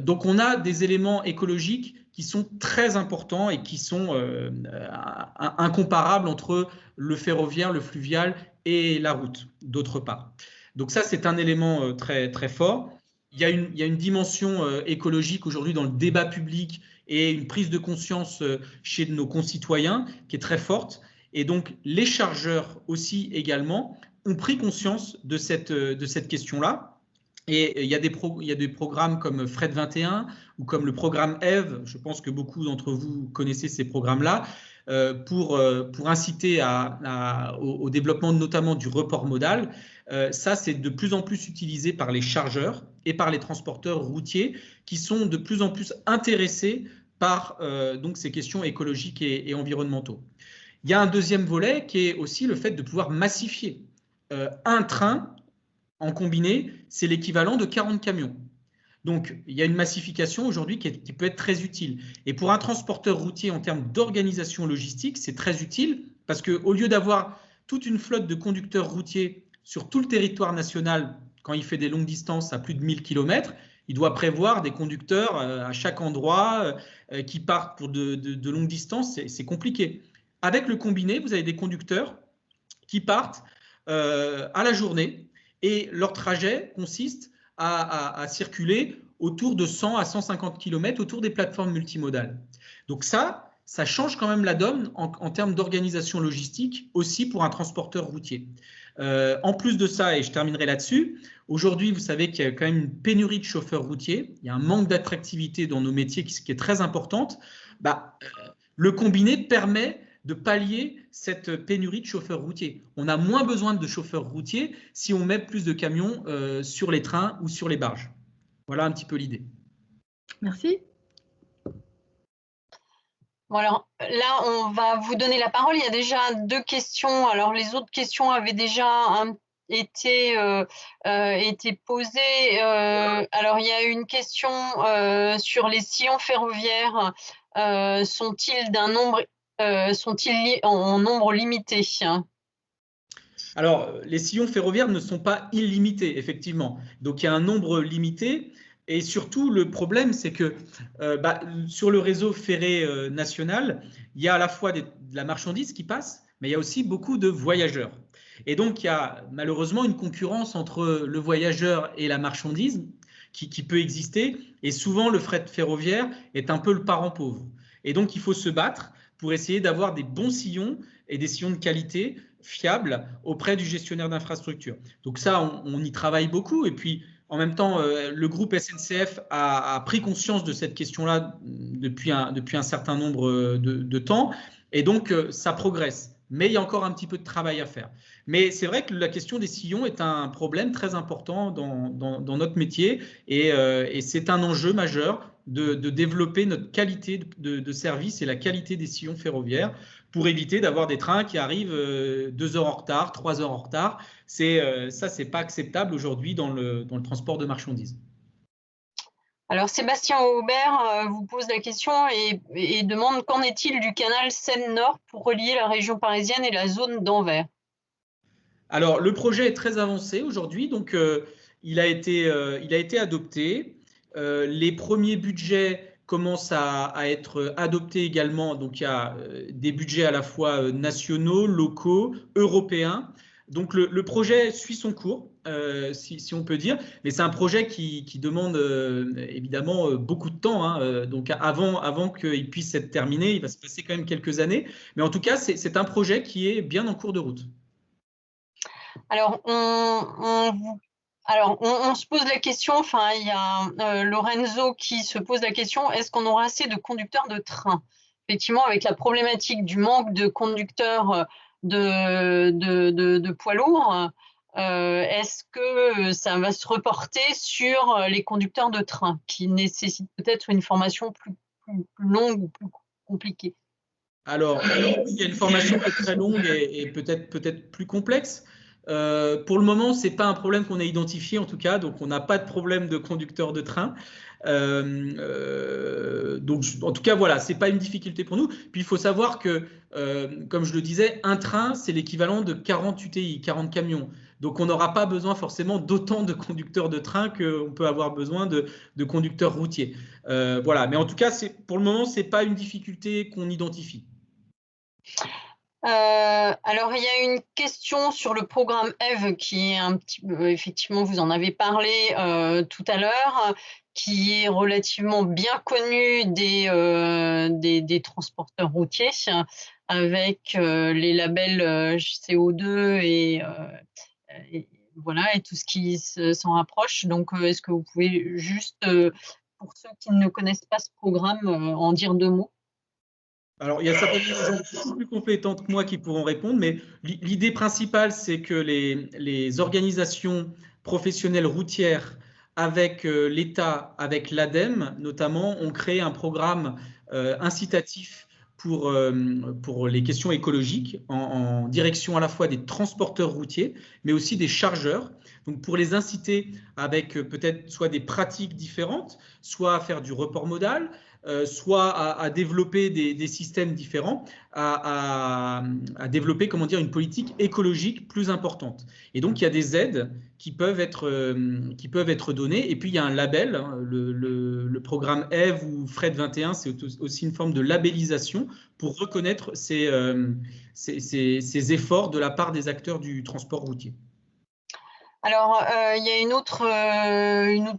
Donc on a des éléments écologiques qui sont très importants et qui sont incomparables entre le ferroviaire, le fluvial et la route, d'autre part. Donc ça, c'est un élément très, très fort. Il y a une dimension écologique aujourd'hui dans le débat public et une prise de conscience chez nos concitoyens qui est très forte. Et donc, les chargeurs aussi également ont pris conscience de cette question-là. Et il y a des programmes comme Fret 21 ou comme le programme EVE, je pense que beaucoup d'entre vous connaissez ces programmes-là, pour inciter au développement notamment du report modal. Ça, c'est de plus en plus utilisé par les chargeurs et par les transporteurs routiers qui sont de plus en plus intéressés par donc ces questions écologiques et environnementaux. Il y a un deuxième volet qui est aussi le fait de pouvoir massifier. Un train en combiné, c'est l'équivalent de 40 camions. Donc, il y a une massification aujourd'hui qui peut être très utile. Et pour un transporteur routier, en termes d'organisation logistique, c'est très utile parce qu'au lieu d'avoir toute une flotte de conducteurs routiers sur tout le territoire national, quand il fait des longues distances à plus de 1000 km, il doit prévoir des conducteurs à chaque endroit qui partent pour de longues distances. C'est compliqué. Avec le combiné, vous avez des conducteurs qui partent à la journée et leur trajet consiste à circuler autour de 100 à 150 km autour des plateformes multimodales. Donc ça change quand même la donne en termes d'organisation logistique aussi pour un transporteur routier. En plus de ça, et je terminerai là-dessus, aujourd'hui, vous savez qu'il y a quand même une pénurie de chauffeurs routiers. Il y a un manque d'attractivité dans nos métiers qui est très importante. Le combiné permet de pallier cette pénurie de chauffeurs routiers. On a moins besoin de chauffeurs routiers si on met plus de camions sur les trains ou sur les barges. Voilà un petit peu l'idée. Merci. Bon, alors là, on va vous donner la parole. Il y a déjà 2 questions. Alors, les autres questions avaient déjà été posées. Alors, il y a une question sur les sillons ferroviaires. Sont-ils en nombre limité? Alors, les sillons ferroviaires ne sont pas illimités, effectivement. Donc, il y a un nombre limité. Et surtout, le problème, c'est que sur le réseau ferré national, il y a à la fois de la marchandise qui passe, mais il y a aussi beaucoup de voyageurs. Et donc, il y a malheureusement une concurrence entre le voyageur et la marchandise qui peut exister. Et souvent, le fret ferroviaire est un peu le parent pauvre. Et donc, il faut se battre pour essayer d'avoir des bons sillons et des sillons de qualité fiables auprès du gestionnaire d'infrastructure. Donc ça, on y travaille beaucoup. Et puis, en même temps, le groupe SNCF a pris conscience de cette question-là depuis un certain nombre de temps. Et donc, ça progresse. Mais il y a encore un petit peu de travail à faire. Mais c'est vrai que la question des sillons est un problème très important dans notre métier et c'est un enjeu majeur de développer notre qualité de service et la qualité des sillons ferroviaires pour éviter d'avoir des trains qui arrivent 2 heures en retard, 3 heures en retard. Ça, c'est pas acceptable aujourd'hui dans le transport de marchandises. Alors, Sébastien Aubert vous pose la question et demande qu'en est-il du canal Seine-Nord pour relier la région parisienne et la zone d'Anvers? Alors, le projet est très avancé aujourd'hui, donc il a été adopté. Les premiers budgets commencent à être adoptés également, donc il y a des budgets à la fois nationaux, locaux, européens. Donc le projet suit son cours, si on peut dire, mais c'est un projet qui demande évidemment beaucoup de temps. Hein, donc avant qu'il puisse être terminé, il va se passer quand même quelques années. Mais en tout cas, c'est un projet qui est bien en cours de route. Alors, on se pose la question, enfin, il y a Lorenzo qui se pose la question, est-ce qu'on aura assez de conducteurs de train? Effectivement, avec la problématique du manque de conducteurs de poids lourds, est-ce que ça va se reporter sur les conducteurs de train qui nécessitent peut-être une formation plus longue ou plus compliquée? Alors, il y a une formation qui est très longue et peut-être plus complexe. Pour le moment, ce n'est pas un problème qu'on a identifié en tout cas, donc on n'a pas de problème de conducteur de train. Donc, en tout cas, voilà, ce n'est pas une difficulté pour nous. Puis il faut savoir que, comme je le disais, un train, c'est l'équivalent de 40 UTI, 40 camions. Donc on n'aura pas besoin forcément d'autant de conducteurs de train qu'on peut avoir besoin de conducteurs routiers. Voilà, mais en tout cas, pour le moment, ce n'est pas une difficulté qu'on identifie. Alors, il y a une question sur le programme EVE qui est un petit peu, effectivement, vous en avez parlé tout à l'heure, qui est relativement bien connu des transporteurs routiers avec les labels CO2 et voilà, et tout ce qui s'en rapproche. Donc, est-ce que vous pouvez juste, pour ceux qui ne connaissent pas ce programme, en dire 2 mots? Alors, il y a certainement des gens beaucoup plus compétentes que moi qui pourront répondre, mais l'idée principale, c'est que les organisations professionnelles routières avec l'État, avec l'ADEME notamment, ont créé un programme incitatif pour les questions écologiques en direction à la fois des transporteurs routiers, mais aussi des chargeurs. Donc, pour les inciter avec peut-être soit des pratiques différentes, soit à faire du report modal, soit à développer des systèmes différents, à développer, comment dire, une politique écologique plus importante. Et donc, il y a des aides qui peuvent être données. Et puis, il y a un label, hein, le programme EVE ou FRED 21, c'est aussi une forme de labellisation pour reconnaître ces efforts de la part des acteurs du transport routier. Alors, il y a une autre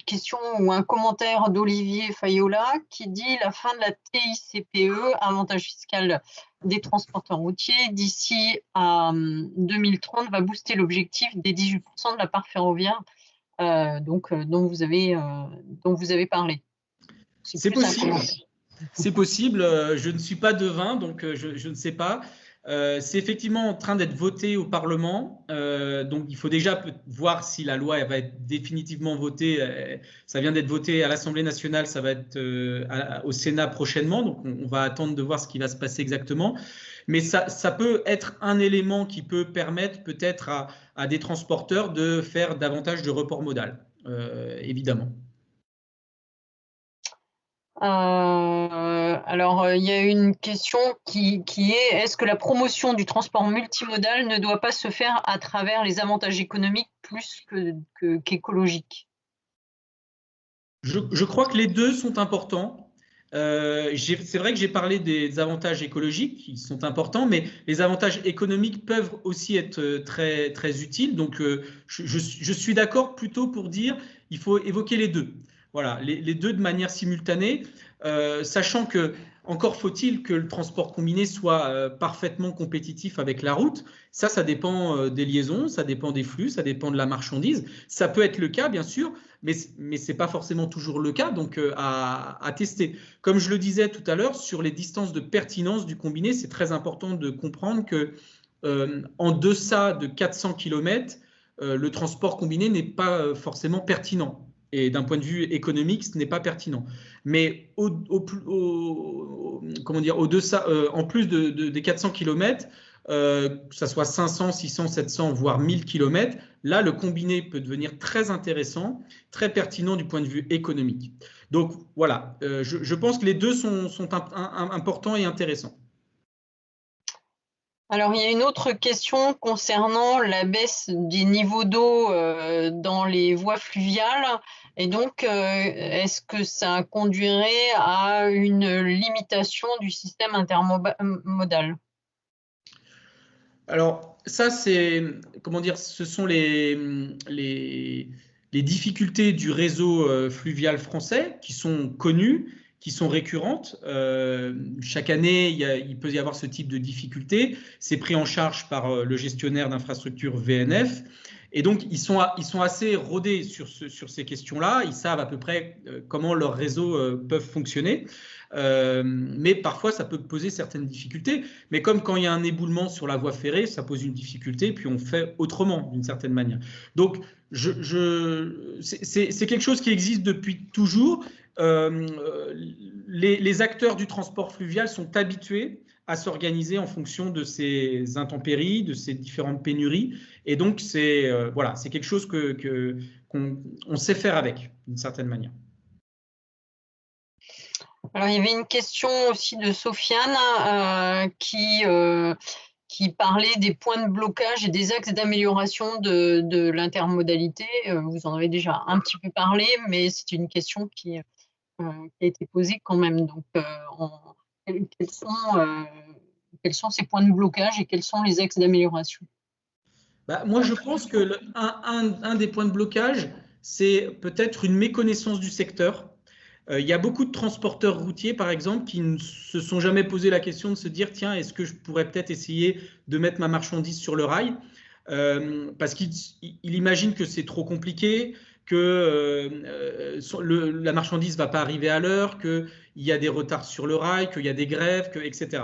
question ou un commentaire d'Olivier Fayola qui dit « La fin de la TICPE, avantage fiscal des transporteurs routiers, d'ici à 2030 va booster l'objectif des 18% de la part ferroviaire dont vous avez parlé. » C'est possible. C'est possible. Je ne suis pas devin, donc je ne sais pas. C'est effectivement en train d'être voté au Parlement, donc il faut déjà voir si la loi va être définitivement votée. Ça vient d'être voté à l'Assemblée nationale, ça va être au Sénat prochainement, donc on va attendre de voir ce qui va se passer exactement. Mais ça peut être un élément qui peut permettre peut-être à des transporteurs de faire davantage de report modal, évidemment. Alors, il y a une question qui est est-ce que la promotion du transport multimodal ne doit pas se faire à travers les avantages économiques plus qu'écologiques? Je crois que les deux sont importants. C'est vrai que j'ai parlé des avantages écologiques qui sont importants, mais les avantages économiques peuvent aussi être très, très utiles. Donc, je suis d'accord plutôt pour dire qu'il faut évoquer les deux. Voilà, les deux de manière simultanée, sachant que encore faut-il que le transport combiné soit parfaitement compétitif avec la route. Ça dépend des liaisons, ça dépend des flux, ça dépend de la marchandise. Ça peut être le cas, bien sûr, mais ce n'est pas forcément toujours le cas, donc à tester. Comme je le disais tout à l'heure, sur les distances de pertinence du combiné, c'est très important de comprendre que en deçà de 400 km, le transport combiné n'est pas forcément pertinent. Et d'un point de vue économique, ce n'est pas pertinent. Mais comment dire, en plus des 400 km, que ce soit 500, 600, 700, voire 1000 km, là, le combiné peut devenir très intéressant, très pertinent du point de vue économique. Donc, voilà, je pense que les deux sont importants et intéressants. Alors, il y a une autre question concernant la baisse des niveaux d'eau dans les voies fluviales. Et donc, est-ce que ça conduirait à une limitation du système intermodal? Alors, ça, c'est, comment dire, ce sont les difficultés du réseau fluvial français qui sont connues, qui sont récurrentes. Chaque année, il peut y avoir ce type de difficultés. C'est pris en charge par le gestionnaire d'infrastructure VNF. Et donc, ils sont assez rodés sur ces questions-là. Ils savent à peu près comment leurs réseaux peuvent fonctionner. Mais parfois, ça peut poser certaines difficultés. Mais comme quand il y a un éboulement sur la voie ferrée, ça pose une difficulté, puis on fait autrement d'une certaine manière. Donc, c'est quelque chose qui existe depuis toujours. Les acteurs du transport fluvial sont habitués à s'organiser en fonction de ces intempéries, de ces différentes pénuries. Et donc, voilà, c'est quelque chose qu'on sait faire avec, d'une certaine manière. Alors, il y avait une question aussi de Sofiane qui parlait des points de blocage et des axes d'amélioration de l'intermodalité. Vous en avez déjà un petit peu parlé, mais c'est une question qui a été posée quand même. Donc, quels sont ces points de blocage et quels sont les axes d'amélioration? Moi, je pense que un des points de blocage, c'est peut-être une méconnaissance du secteur. Il y a beaucoup de transporteurs routiers, par exemple, qui ne se sont jamais posé la question de se dire, tiens, est-ce que je pourrais peut-être essayer de mettre ma marchandise sur le rail, parce qu'il imagine que c'est trop compliqué, que la marchandise ne va pas arriver à l'heure, qu'il y a des retards sur le rail, qu'il y a des grèves, etc.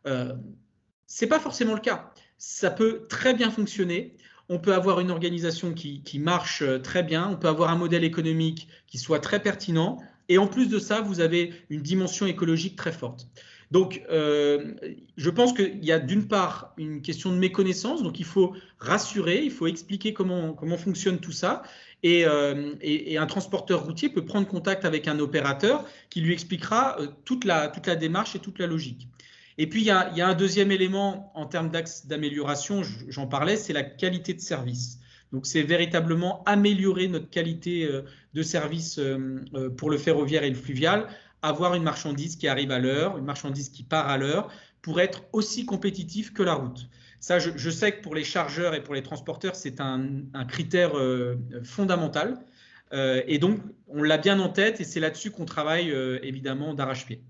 Ce n'est pas forcément le cas. Ça peut très bien fonctionner. On peut avoir une organisation qui marche très bien. On peut avoir un modèle économique qui soit très pertinent. Et en plus de ça, vous avez une dimension écologique très forte. Donc, je pense qu'il y a d'une part une question de méconnaissance. Donc, il faut rassurer, il faut expliquer comment fonctionne tout ça. Et un transporteur routier peut prendre contact avec un opérateur qui lui expliquera toute la démarche et toute la logique. Et puis, il y a un deuxième élément en termes d'axe d'amélioration, j'en parlais, c'est la qualité de service. Donc, c'est véritablement améliorer notre qualité de service pour le ferroviaire et le fluvial, avoir une marchandise qui arrive à l'heure, une marchandise qui part à l'heure, pour être aussi compétitif que la route. Ça, je sais que pour les chargeurs et pour les transporteurs, c'est un critère fondamental. Et donc, on l'a bien en tête et c'est là-dessus qu'on travaille évidemment d'arrache-pied.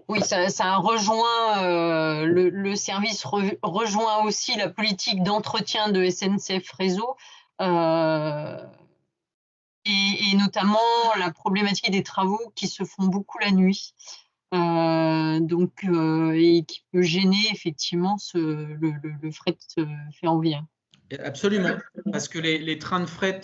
Oui, ça rejoint le service rejoint aussi la politique d'entretien de SNCF Réseau et notamment la problématique des travaux qui se font beaucoup la nuit, et qui peut gêner effectivement le fret ferroviaire. Absolument, parce que les trains de fret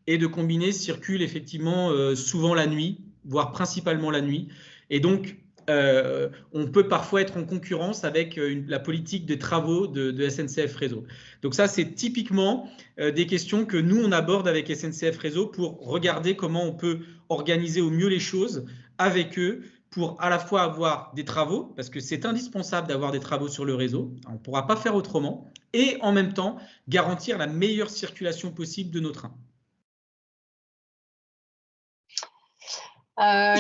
et de combiné circulent effectivement souvent la nuit, voire principalement la nuit, et donc on peut parfois être en concurrence avec la politique des travaux de SNCF Réseau. Donc ça, c'est typiquement des questions que nous, on aborde avec SNCF Réseau pour regarder comment on peut organiser au mieux les choses avec eux pour à la fois avoir des travaux, parce que c'est indispensable d'avoir des travaux sur le réseau, on ne pourra pas faire autrement, et en même temps garantir la meilleure circulation possible de nos trains.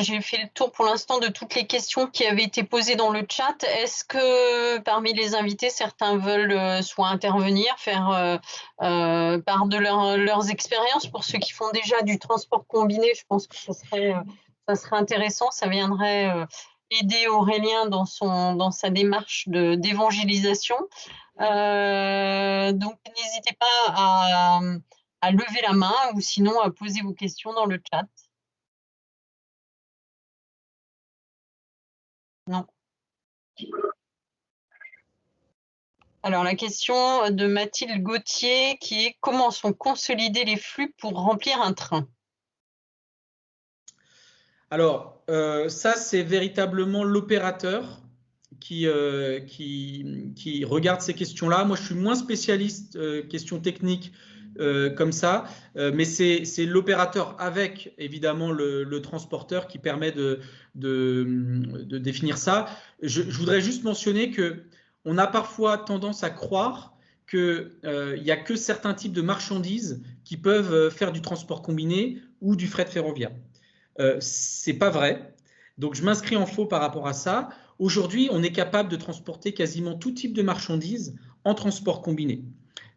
J'ai fait le tour pour l'instant de toutes les questions qui avaient été posées dans le chat. Est-ce que parmi les invités, certains veulent soit intervenir, faire part de leurs expériences? Pour ceux qui font déjà du transport combiné, je pense que ça serait intéressant. Ça viendrait aider Aurélien dans sa démarche d'évangélisation. Donc, n'hésitez pas à lever la main ou sinon à poser vos questions dans le chat. Non. Alors, la question de Mathilde Gauthier qui est: comment sont consolidés les flux pour remplir un train? Alors, ça, c'est véritablement l'opérateur qui regarde ces questions-là. Moi, je suis moins spécialiste questions techniques comme ça, mais c'est l'opérateur avec, évidemment, le transporteur qui permet de définir ça. Je voudrais juste mentionner qu'on a parfois tendance à croire qu'il n'y a que certains types de marchandises qui peuvent faire du transport combiné ou du fret ferroviaire. C'est pas vrai. Donc, je m'inscris en faux par rapport à ça. Aujourd'hui, on est capable de transporter quasiment tout type de marchandises en transport combiné,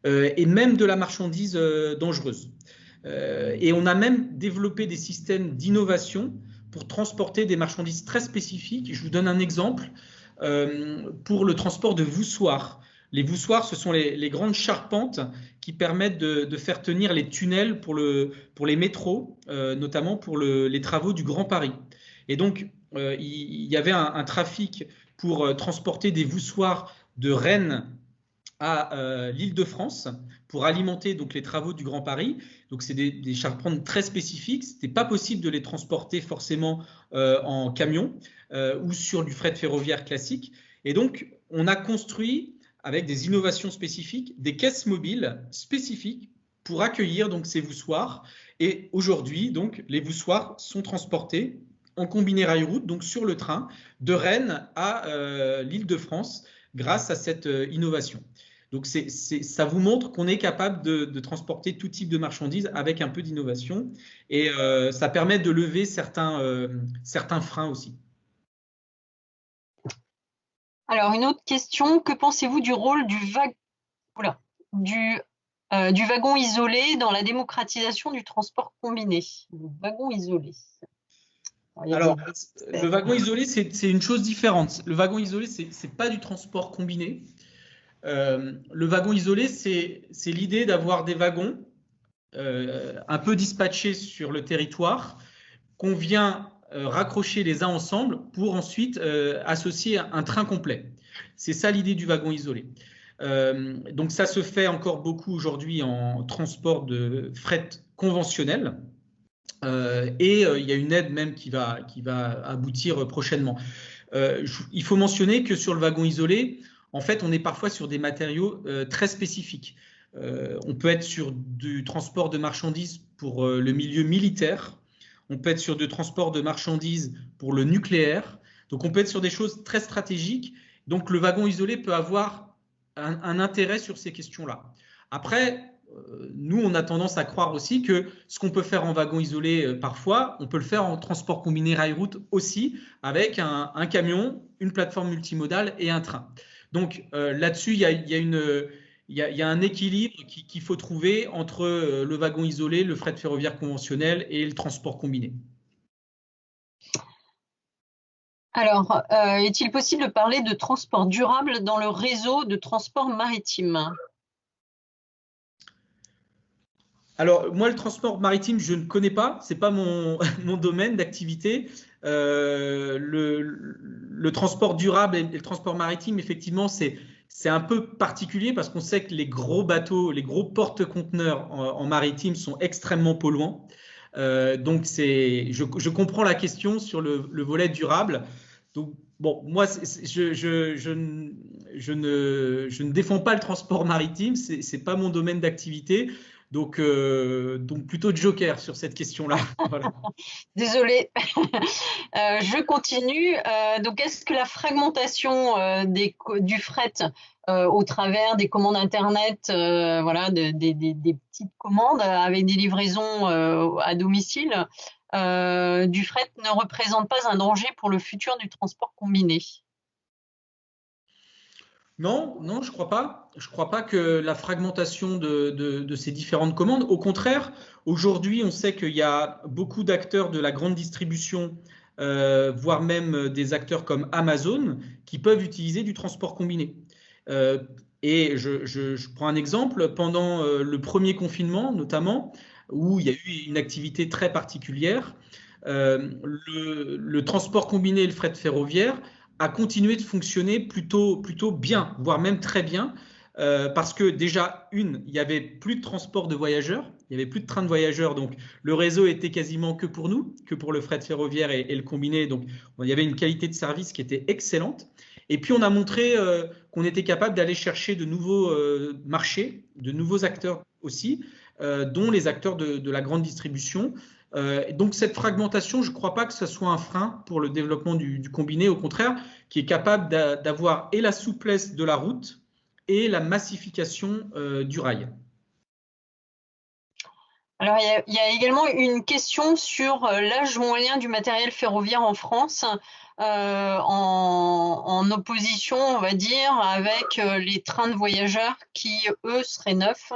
et même de la marchandise dangereuse. Et on a même développé des systèmes d'innovation pour transporter des marchandises très spécifiques. Je vous donne un exemple pour le transport de voussoirs. Les voussoirs, ce sont les grandes charpentes qui permettent de faire tenir les tunnels pour les métros, notamment pour les travaux du Grand Paris. Et donc, il y avait un trafic pour transporter des voussoirs de Rennes à l'Île-de-France pour alimenter donc les travaux du Grand Paris. Donc, c'est des charpentes très spécifiques. Ce n'était pas possible de les transporter forcément en camion ou sur du fret ferroviaire classique. Et donc, on a construit, avec des innovations spécifiques, des caisses mobiles spécifiques pour accueillir donc ces voussoirs. Et aujourd'hui, donc, les voussoirs sont transportés en combiné rail-route, donc sur le train, de Rennes à l'Île-de-France, grâce à cette innovation. Donc, ça vous montre qu'on est capable de transporter tout type de marchandises avec un peu d'innovation. Et ça permet de lever certains freins aussi. Alors, une autre question: que pensez-vous du rôle du wagon isolé dans la démocratisation du transport combiné? Le wagon isolé. Alors, le wagon isolé, c'est une chose différente. Le wagon isolé, c'est pas du transport combiné. Le wagon isolé, c'est l'idée d'avoir des wagons un peu dispatchés sur le territoire qu'on vient raccrocher les uns ensemble pour ensuite associer un train complet. C'est ça l'idée du wagon isolé. Donc ça se fait encore beaucoup aujourd'hui en transport de fret conventionnel. Et il y a une aide même qui va aboutir prochainement. Il faut mentionner que sur le wagon isolé, en fait, on est parfois sur des matériaux très spécifiques. On peut être sur du transport de marchandises pour le milieu militaire. On peut être sur du transport de marchandises pour le nucléaire. Donc, on peut être sur des choses très stratégiques. Donc, le wagon isolé peut avoir un intérêt sur ces questions-là. Après, nous, on a tendance à croire aussi que ce qu'on peut faire en wagon isolé parfois, on peut le faire en transport combiné rail-route aussi, avec un camion, une plateforme multimodale et un train. Donc là-dessus, il y a un équilibre qu'il faut trouver entre le wagon isolé, le fret ferroviaire conventionnel et le transport combiné. Alors, est-il possible de parler de transport durable dans le réseau de transport maritime? Alors, moi, le transport maritime, je ne connais pas. Ce n'est pas mon domaine d'activité. Le transport durable et le transport maritime, effectivement, c'est un peu particulier parce qu'on sait que les gros bateaux, les gros porte-conteneurs en maritime sont extrêmement polluants. Donc, je comprends la question sur le volet durable. Donc, bon, moi, je ne défends pas le transport maritime. Ce n'est pas mon domaine d'activité. Donc plutôt joker sur cette question-là. Voilà. Désolée. Je continue. Donc, est-ce que la fragmentation du fret au travers des commandes Internet, voilà, des petites commandes avec des livraisons à domicile du fret ne représente pas un danger pour le futur du transport combiné? Non, je ne crois pas. Je ne crois pas que la fragmentation de ces différentes commandes. Au contraire, aujourd'hui, on sait qu'il y a beaucoup d'acteurs de la grande distribution, voire même des acteurs comme Amazon, qui peuvent utiliser du transport combiné. Et je prends un exemple, pendant le premier confinement notamment, où il y a eu une activité très particulière, le transport combiné et le fret ferroviaire a continué de fonctionner plutôt bien, voire même très bien, parce que déjà, il n'y avait plus de transport de voyageurs, il n'y avait plus de train de voyageurs, donc le réseau était quasiment que pour nous, que pour le fret ferroviaire et le combiné, donc il y avait une qualité de service qui était excellente. Et puis on a montré qu'on était capable d'aller chercher de nouveaux marchés, de nouveaux acteurs aussi, dont les acteurs de la grande distribution. Donc cette fragmentation, je ne crois pas que ce soit un frein pour le développement du combiné, au contraire, qui est capable d'avoir et la souplesse de la route et la massification du rail. Alors, il y a également une question sur l'âge moyen du matériel ferroviaire en France, en opposition, on va dire, avec les trains de voyageurs qui, eux, seraient neufs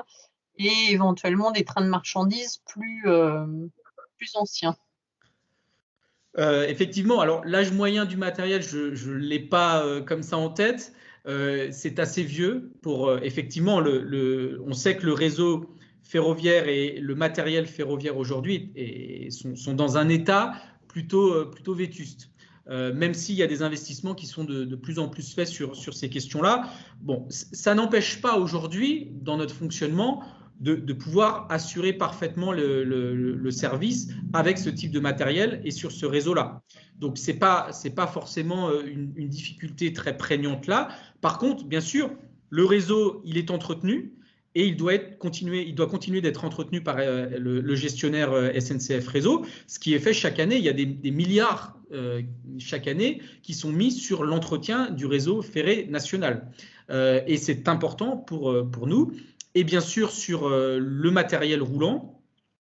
et éventuellement des trains de marchandises plus anciens. Effectivement, alors l'âge moyen du matériel, je ne l'ai pas comme ça en tête. C'est assez vieux pour effectivement, on sait que le réseau ferroviaire et le matériel ferroviaire aujourd'hui sont dans un état plutôt vétuste. Même s'il y a des investissements qui sont de plus en plus faits sur ces questions-là. Bon, ça n'empêche pas aujourd'hui, dans notre fonctionnement, de pouvoir assurer parfaitement le service avec ce type de matériel et sur ce réseau-là. Donc, ce n'est pas forcément une difficulté très prégnante là. Par contre, bien sûr, le réseau, il est entretenu et il doit continuer d'être entretenu par le gestionnaire SNCF Réseau, ce qui est fait chaque année. Il y a des milliards chaque année qui sont mis sur l'entretien du réseau ferré national. Et c'est important pour nous. Et bien sûr, sur le matériel roulant,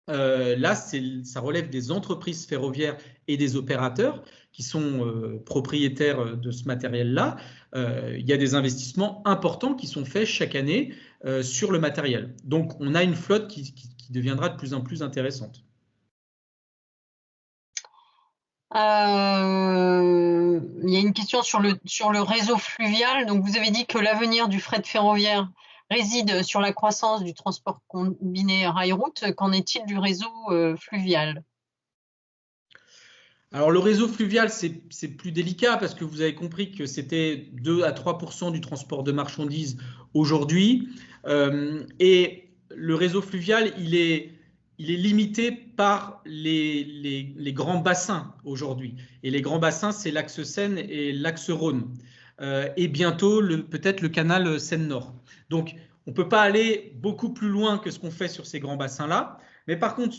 là, ça relève des entreprises ferroviaires et des opérateurs qui sont propriétaires de ce matériel-là. Il y a des investissements importants qui sont faits chaque année sur le matériel. Donc, on a une flotte qui deviendra de plus en plus intéressante. Il y a une question sur le réseau fluvial. Donc, vous avez dit que l'avenir du fret ferroviaire réside sur la croissance du transport combiné rail-route. Qu'en est-il du réseau fluvial? Alors, le réseau fluvial, c'est plus délicat parce que vous avez compris que c'était 2 à 3% du transport de marchandises aujourd'hui. Et le réseau fluvial, il est limité par les grands bassins aujourd'hui. Et les grands bassins, c'est l'axe Seine et l'axe Rhône. Et bientôt, peut-être le canal Seine-Nord. Donc, on ne peut pas aller beaucoup plus loin que ce qu'on fait sur ces grands bassins-là. Mais par contre,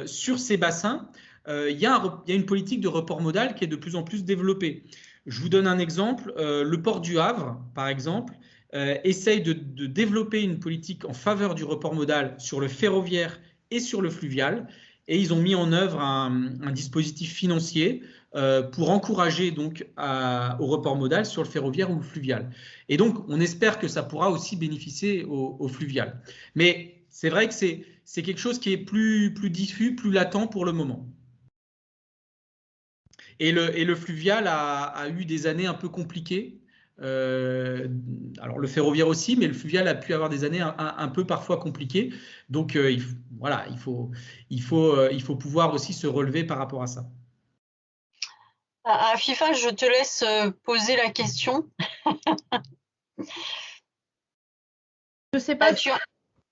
sur ces bassins, il y a une politique de report modal qui est de plus en plus développée. Je vous donne un exemple. Le port du Havre, par exemple, essaye de développer une politique en faveur du report modal sur le ferroviaire et sur le fluvial. Et ils ont mis en œuvre un dispositif financier pour encourager donc au report modal sur le ferroviaire ou le fluvial. Et donc, on espère que ça pourra aussi bénéficier au fluvial. Mais c'est vrai que c'est quelque chose qui est plus diffus, plus latent pour le moment. Et le fluvial a eu des années un peu compliquées. Alors le ferroviaire aussi, mais le fluvial a pu avoir des années un peu parfois compliquées. Donc voilà, il faut pouvoir aussi se relever par rapport à ça. À FIFA, je te laisse poser la question. Je sais pas.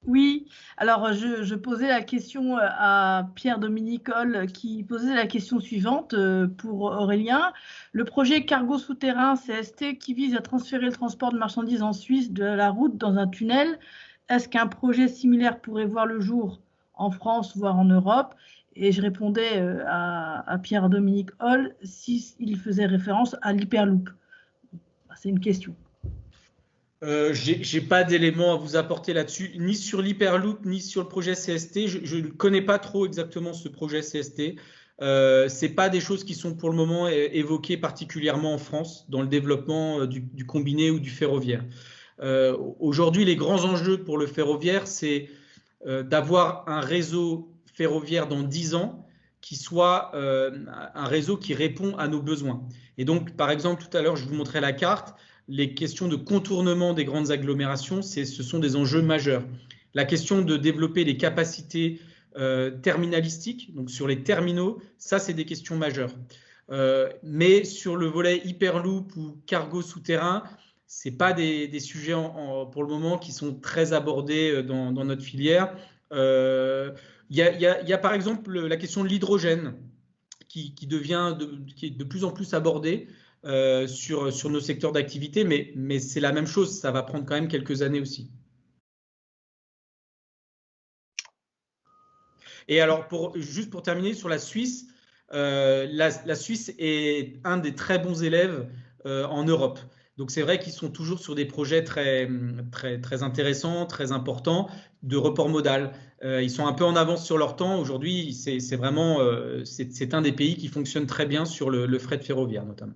Oui, alors je posais la question à Pierre-Dominique Holl qui posait la question suivante pour Aurélien. Le projet cargo souterrain CST qui vise à transférer le transport de marchandises en Suisse de la route dans un tunnel, est-ce qu'un projet similaire pourrait voir le jour en France, voire en Europe? Et je répondais à Pierre-Dominique Holl s'il faisait référence à l'Hyperloop. C'est une question. J'ai pas d'éléments à vous apporter là-dessus, ni sur l'Hyperloop, ni sur le projet CST. Je ne connais pas trop exactement ce projet CST. C'est pas des choses qui sont pour le moment évoquées particulièrement en France dans le développement du combiné ou du ferroviaire. Aujourd'hui, les grands enjeux pour le ferroviaire, c'est d'avoir un réseau ferroviaire dans 10 ans qui soit un réseau qui répond à nos besoins. Et donc, par exemple, tout à l'heure, je vous montrais la carte. les questions de contournement des grandes agglomérations, ce sont des enjeux majeurs. La question de développer les capacités terminalistiques, donc sur les terminaux, ça, c'est des questions majeures. Mais sur le volet Hyperloop ou cargo souterrain, ce n'est pas des sujets pour le moment qui sont très abordés dans notre filière. Il y a par exemple la question de l'hydrogène qui est de plus en plus abordée sur nos secteurs d'activité, mais c'est la même chose, ça va prendre quand même quelques années aussi. Et alors, juste pour terminer, sur la Suisse, la Suisse est un des très bons élèves en Europe. Donc, c'est vrai qu'ils sont toujours sur des projets très intéressants, très importants de report modal. Ils sont un peu en avance sur leur temps. Aujourd'hui, c'est vraiment c'est un des pays qui fonctionne très bien sur le fret ferroviaire, notamment.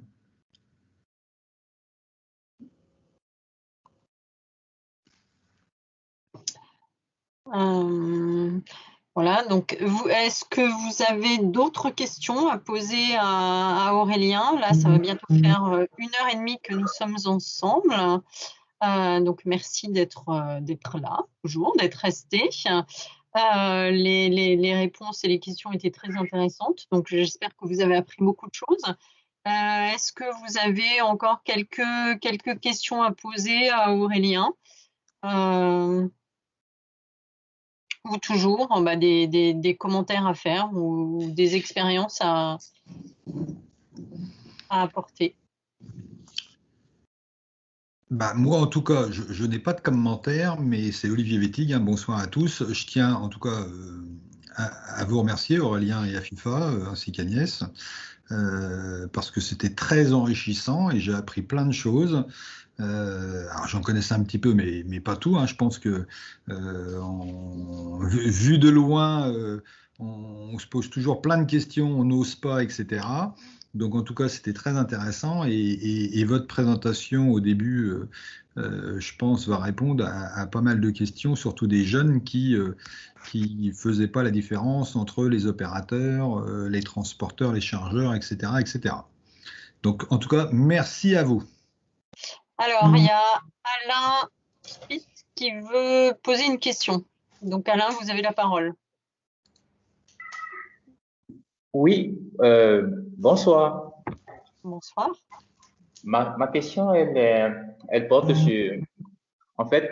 Voilà, donc est-ce que vous avez d'autres questions à poser à Aurélien? Là, ça va bientôt faire 1h30 que nous sommes ensemble. Donc, merci d'être là, toujours, d'être resté. Les réponses et les questions étaient très intéressantes, donc j'espère que vous avez appris beaucoup de choses. Est-ce que vous avez encore quelques questions à poser à Aurélien? Ou toujours des commentaires à faire ou des expériences à apporter? Moi, en tout cas, je n'ai pas de commentaires, mais c'est Olivier Wettig. Bonsoir à tous. Je tiens en tout cas à vous remercier, Aurélien et Afifa, ainsi qu'Agnès, parce que c'était très enrichissant et j'ai appris plein de choses. Alors j'en connaissais un petit peu, mais pas tout. Je pense que vu de loin, on se pose toujours plein de questions, on n'ose pas, etc. Donc en tout cas, c'était très intéressant et votre présentation au début, je pense, va répondre à pas mal de questions, surtout des jeunes qui faisaient pas la différence entre les opérateurs, les transporteurs, les chargeurs, etc., etc. Donc en tout cas, merci à vous. Alors, il y a Alain Spitz qui veut poser une question. Donc, Alain, vous avez la parole. Oui, bonsoir. Bonsoir. Ma question, elle porte sur… En fait,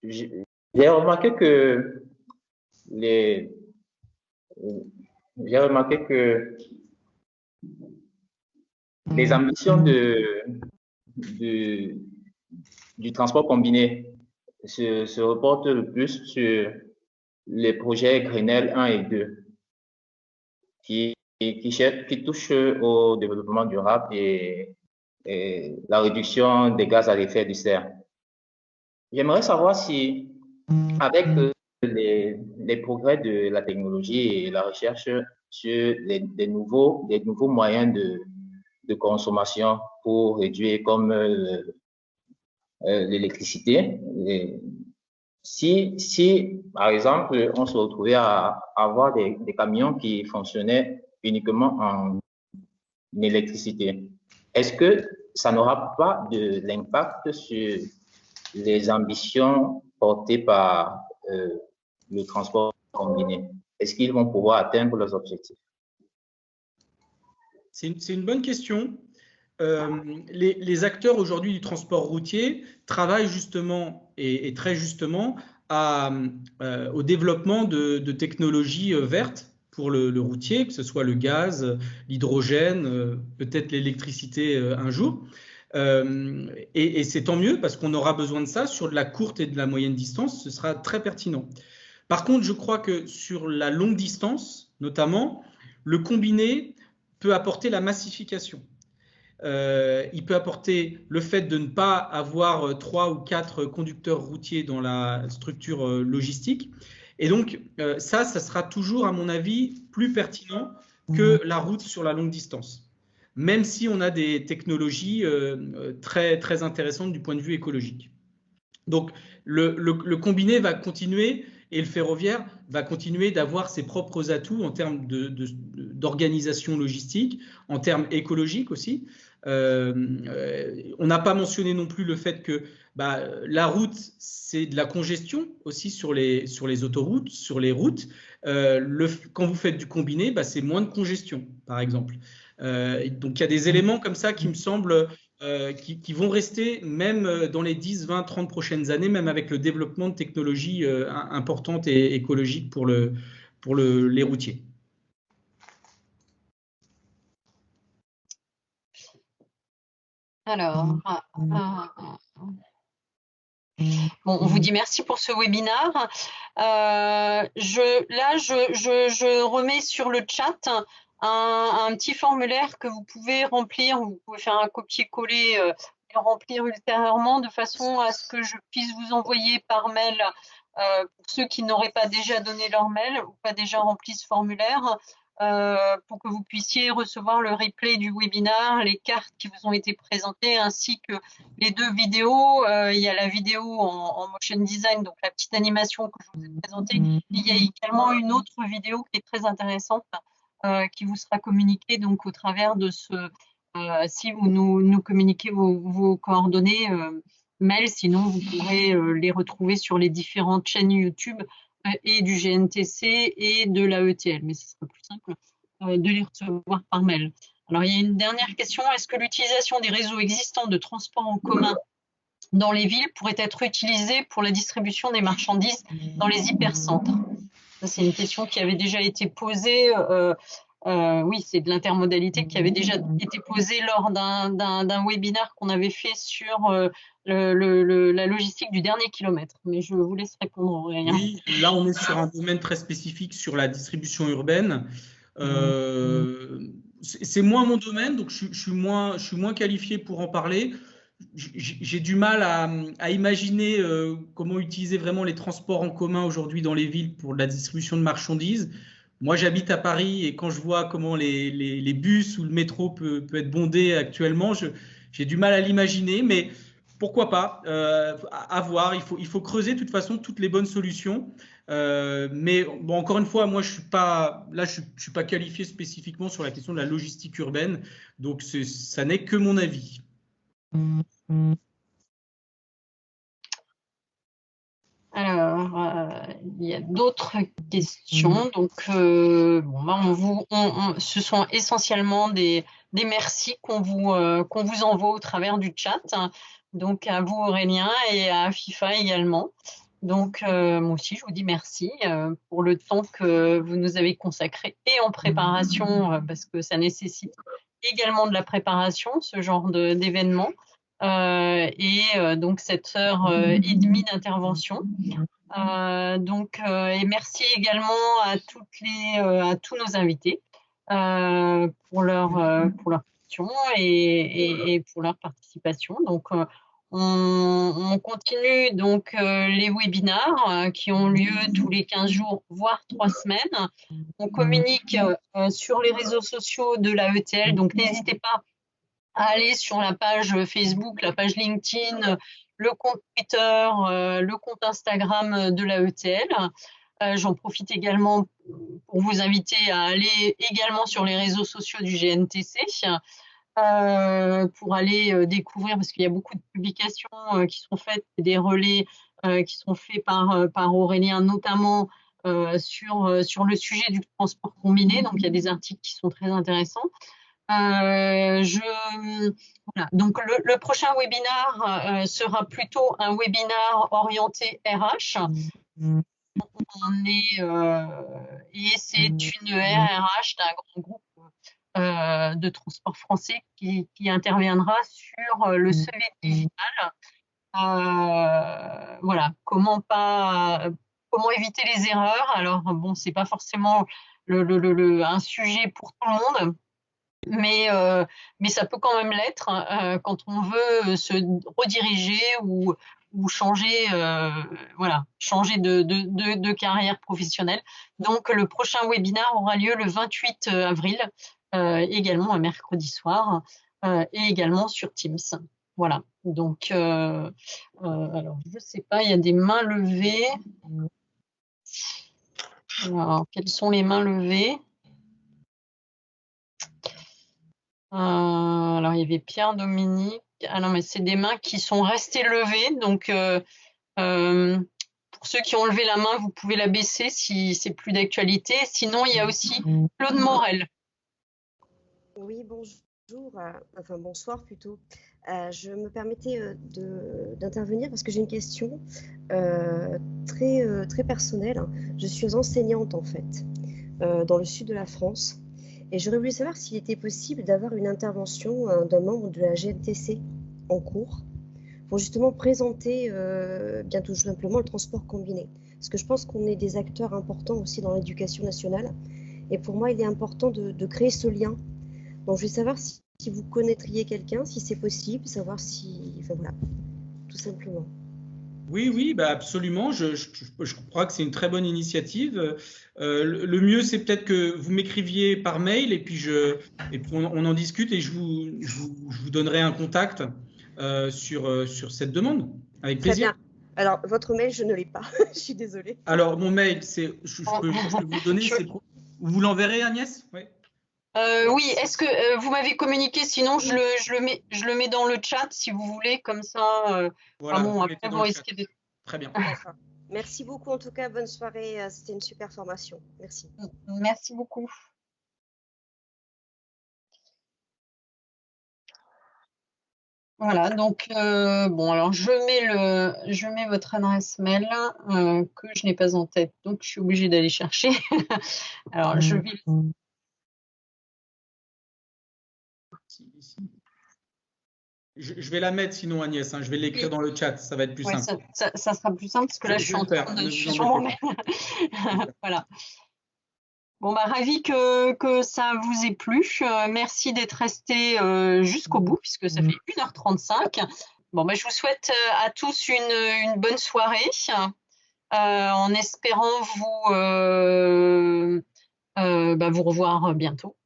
j'ai remarqué que les ambitions du transport combiné se reportent le plus sur les projets Grenelle 1 et 2 qui touchent au développement durable et la réduction des gaz à effet de serre. J'aimerais savoir si, avec les progrès de la technologie et la recherche sur des nouveaux moyens de consommation pour réduire comme l'électricité, si par exemple on se retrouvait à avoir des camions qui fonctionnaient uniquement en électricité, est-ce que ça n'aura pas de l'impact sur les ambitions portées par le transport combiné? Est-ce qu'ils vont pouvoir atteindre leurs objectifs? C'est une bonne question. Les acteurs aujourd'hui du transport routier travaillent justement et très justement au développement de technologies vertes pour le routier, que ce soit le gaz, l'hydrogène, peut-être l'électricité un jour. Et c'est tant mieux parce qu'on aura besoin de ça sur de la courte et de la moyenne distance, ce sera très pertinent. Par contre, je crois que sur la longue distance, notamment, le combiné peut apporter la massification. Il peut apporter le fait de ne pas avoir 3 ou 4 conducteurs routiers dans la structure logistique. Et donc, ça sera toujours, à mon avis, plus pertinent que la route sur la longue distance, même si on a des technologies très, très intéressantes du point de vue écologique. Donc, le combiné va continuer et le ferroviaire va continuer d'avoir ses propres atouts en termes d'organisation logistique, en termes écologiques aussi. On n'a pas mentionné non plus le fait que la route, c'est de la congestion aussi sur les autoroutes, sur les routes. Quand vous faites du combiné, c'est moins de congestion, par exemple. Donc, il y a des éléments comme ça qui me semblent qui vont rester même dans les 10, 20, 30 prochaines années, même avec le développement de technologies importantes et écologiques pour les routiers. Alors, bon, on vous dit merci pour ce webinaire. Je remets sur le chat un petit formulaire que vous pouvez remplir. Vous pouvez faire un copier-coller et le remplir ultérieurement de façon à ce que je puisse vous envoyer par mail, pour ceux qui n'auraient pas déjà donné leur mail ou pas déjà rempli ce formulaire, pour que vous puissiez recevoir le replay du webinaire, les cartes qui vous ont été présentées, ainsi que les 2 vidéos. Il y a la vidéo en motion design, donc la petite animation que je vous ai présentée. Il y a également une autre vidéo qui est très intéressante, qui vous sera communiquée donc au travers de ce… si vous nous communiquez vos coordonnées mail, sinon vous pourrez les retrouver sur les différentes chaînes YouTube et du GNTC et de l'AETL, mais ce sera plus simple de les recevoir par mail. Alors, il y a une dernière question. Est-ce que l'utilisation des réseaux existants de transport en commun dans les villes pourrait être utilisée pour la distribution des marchandises dans les hypercentres? C'est une question qui avait déjà été posée. Oui, c'est de l'intermodalité qui avait déjà été posée lors d'un webinaire qu'on avait fait sur la logistique du dernier kilomètre. Mais je vous laisse répondre, Aurélien. Oui, là, on est sur un domaine très spécifique sur la distribution urbaine. C'est moins mon domaine, donc je suis moins qualifié pour en parler. J'ai du mal à imaginer comment utiliser vraiment les transports en commun aujourd'hui dans les villes pour la distribution de marchandises. Moi, j'habite à Paris et quand je vois comment les bus ou le métro peut être bondé actuellement, j'ai du mal à l'imaginer, mais pourquoi pas, à voir. Il faut creuser de toute façon toutes les bonnes solutions. Mais bon, encore une fois, moi, je suis pas qualifié spécifiquement sur la question de la logistique urbaine, donc ça n'est que mon avis. Alors, il y a d'autres questions. Donc, ce sont essentiellement des merci qu'on vous envoie au travers du chat. Donc, à vous, Aurélien, et à FIFA également. Donc, moi aussi, je vous dis merci pour le temps que vous nous avez consacré et en préparation, parce que ça nécessite également de la préparation, ce genre d'événement. Donc 7h30 d'intervention. Et merci également à tous nos invités pour leurs questions et pour leur participation. Donc on continue donc les webinaires qui ont lieu tous les 15 jours, voire 3 semaines. On communique sur les réseaux sociaux de l'AETL, donc n'hésitez pas à aller sur la page Facebook, la page LinkedIn, le compte Twitter, le compte Instagram de l'AETL. J'en profite également pour vous inviter à aller également sur les réseaux sociaux du GNTC pour aller découvrir, parce qu'il y a beaucoup de publications qui sont faites, des relais qui sont faits par Aurélien, notamment sur le sujet du transport combiné. Donc, il y a des articles qui sont très intéressants. Voilà. Donc le prochain webinaire sera plutôt un webinaire orienté RH. Et c'est une RRH d'un grand groupe de transport français qui interviendra sur le SEV digital. Voilà, comment éviter les erreurs. Alors bon, c'est pas forcément un sujet pour tout le monde. Mais ça peut quand même l'être quand on veut se rediriger ou changer, changer de carrière professionnelle. Donc, le prochain webinaire aura lieu le 28 avril, également un mercredi soir, et également sur Teams. Voilà. Donc, alors, je ne sais pas, il y a des mains levées. Alors, quelles sont les mains levées? Alors, il y avait Pierre-Dominique. Ah non, mais c'est des mains qui sont restées levées. Donc, pour ceux qui ont levé la main, vous pouvez la baisser si c'est plus d'actualité. Sinon, il y a aussi Claude Morel. Oui, bonjour, enfin bonsoir plutôt. Je me permettais d'intervenir parce que j'ai une question très personnelle. Je suis enseignante en fait dans le sud de la France et j'aurais voulu savoir s'il était possible d'avoir une intervention d'un membre de la GNTC en cours pour justement présenter bientôt tout simplement le transport combiné. Parce que je pense qu'on est des acteurs importants aussi dans l'éducation nationale et pour moi il est important de créer ce lien. Donc, je vais savoir si vous connaîtriez quelqu'un, si c'est possible, savoir si... Enfin, voilà, tout simplement. Oui, bah absolument. Je crois que c'est une très bonne initiative. Le mieux, c'est peut-être que vous m'écriviez par mail et puis on en discute et je vous donnerai un contact sur cette demande. Avec plaisir. Très bien. Alors, votre mail, je ne l'ai pas. Je suis désolée. Alors, mon mail, je peux vous donner. Vous l'enverrez, Agnès? Oui. Oui, est-ce que vous m'avez communiqué? Sinon, je le mets dans le chat si vous voulez, comme ça. Voilà, bon, vous mettez après, dans vous le risquez chat. de. Très bien. D'accord. Merci beaucoup. En tout cas, bonne soirée. C'était une super formation. Merci. Merci beaucoup. Voilà, donc bon, alors je mets votre adresse mail que je n'ai pas en tête, donc je suis obligée d'aller chercher. Alors je vais. Je vais la mettre sinon, Agnès, hein, je vais l'écrire dans le chat, ça va être plus simple. Ça sera plus simple parce que là je suis en train de. Je suis sur mon mail. Voilà. Bon, bah, ravi que ça vous ait plu. Merci d'être resté jusqu'au bout, puisque ça fait 1h35. Bon, bah, je vous souhaite à tous une bonne soirée, en espérant vous revoir bientôt.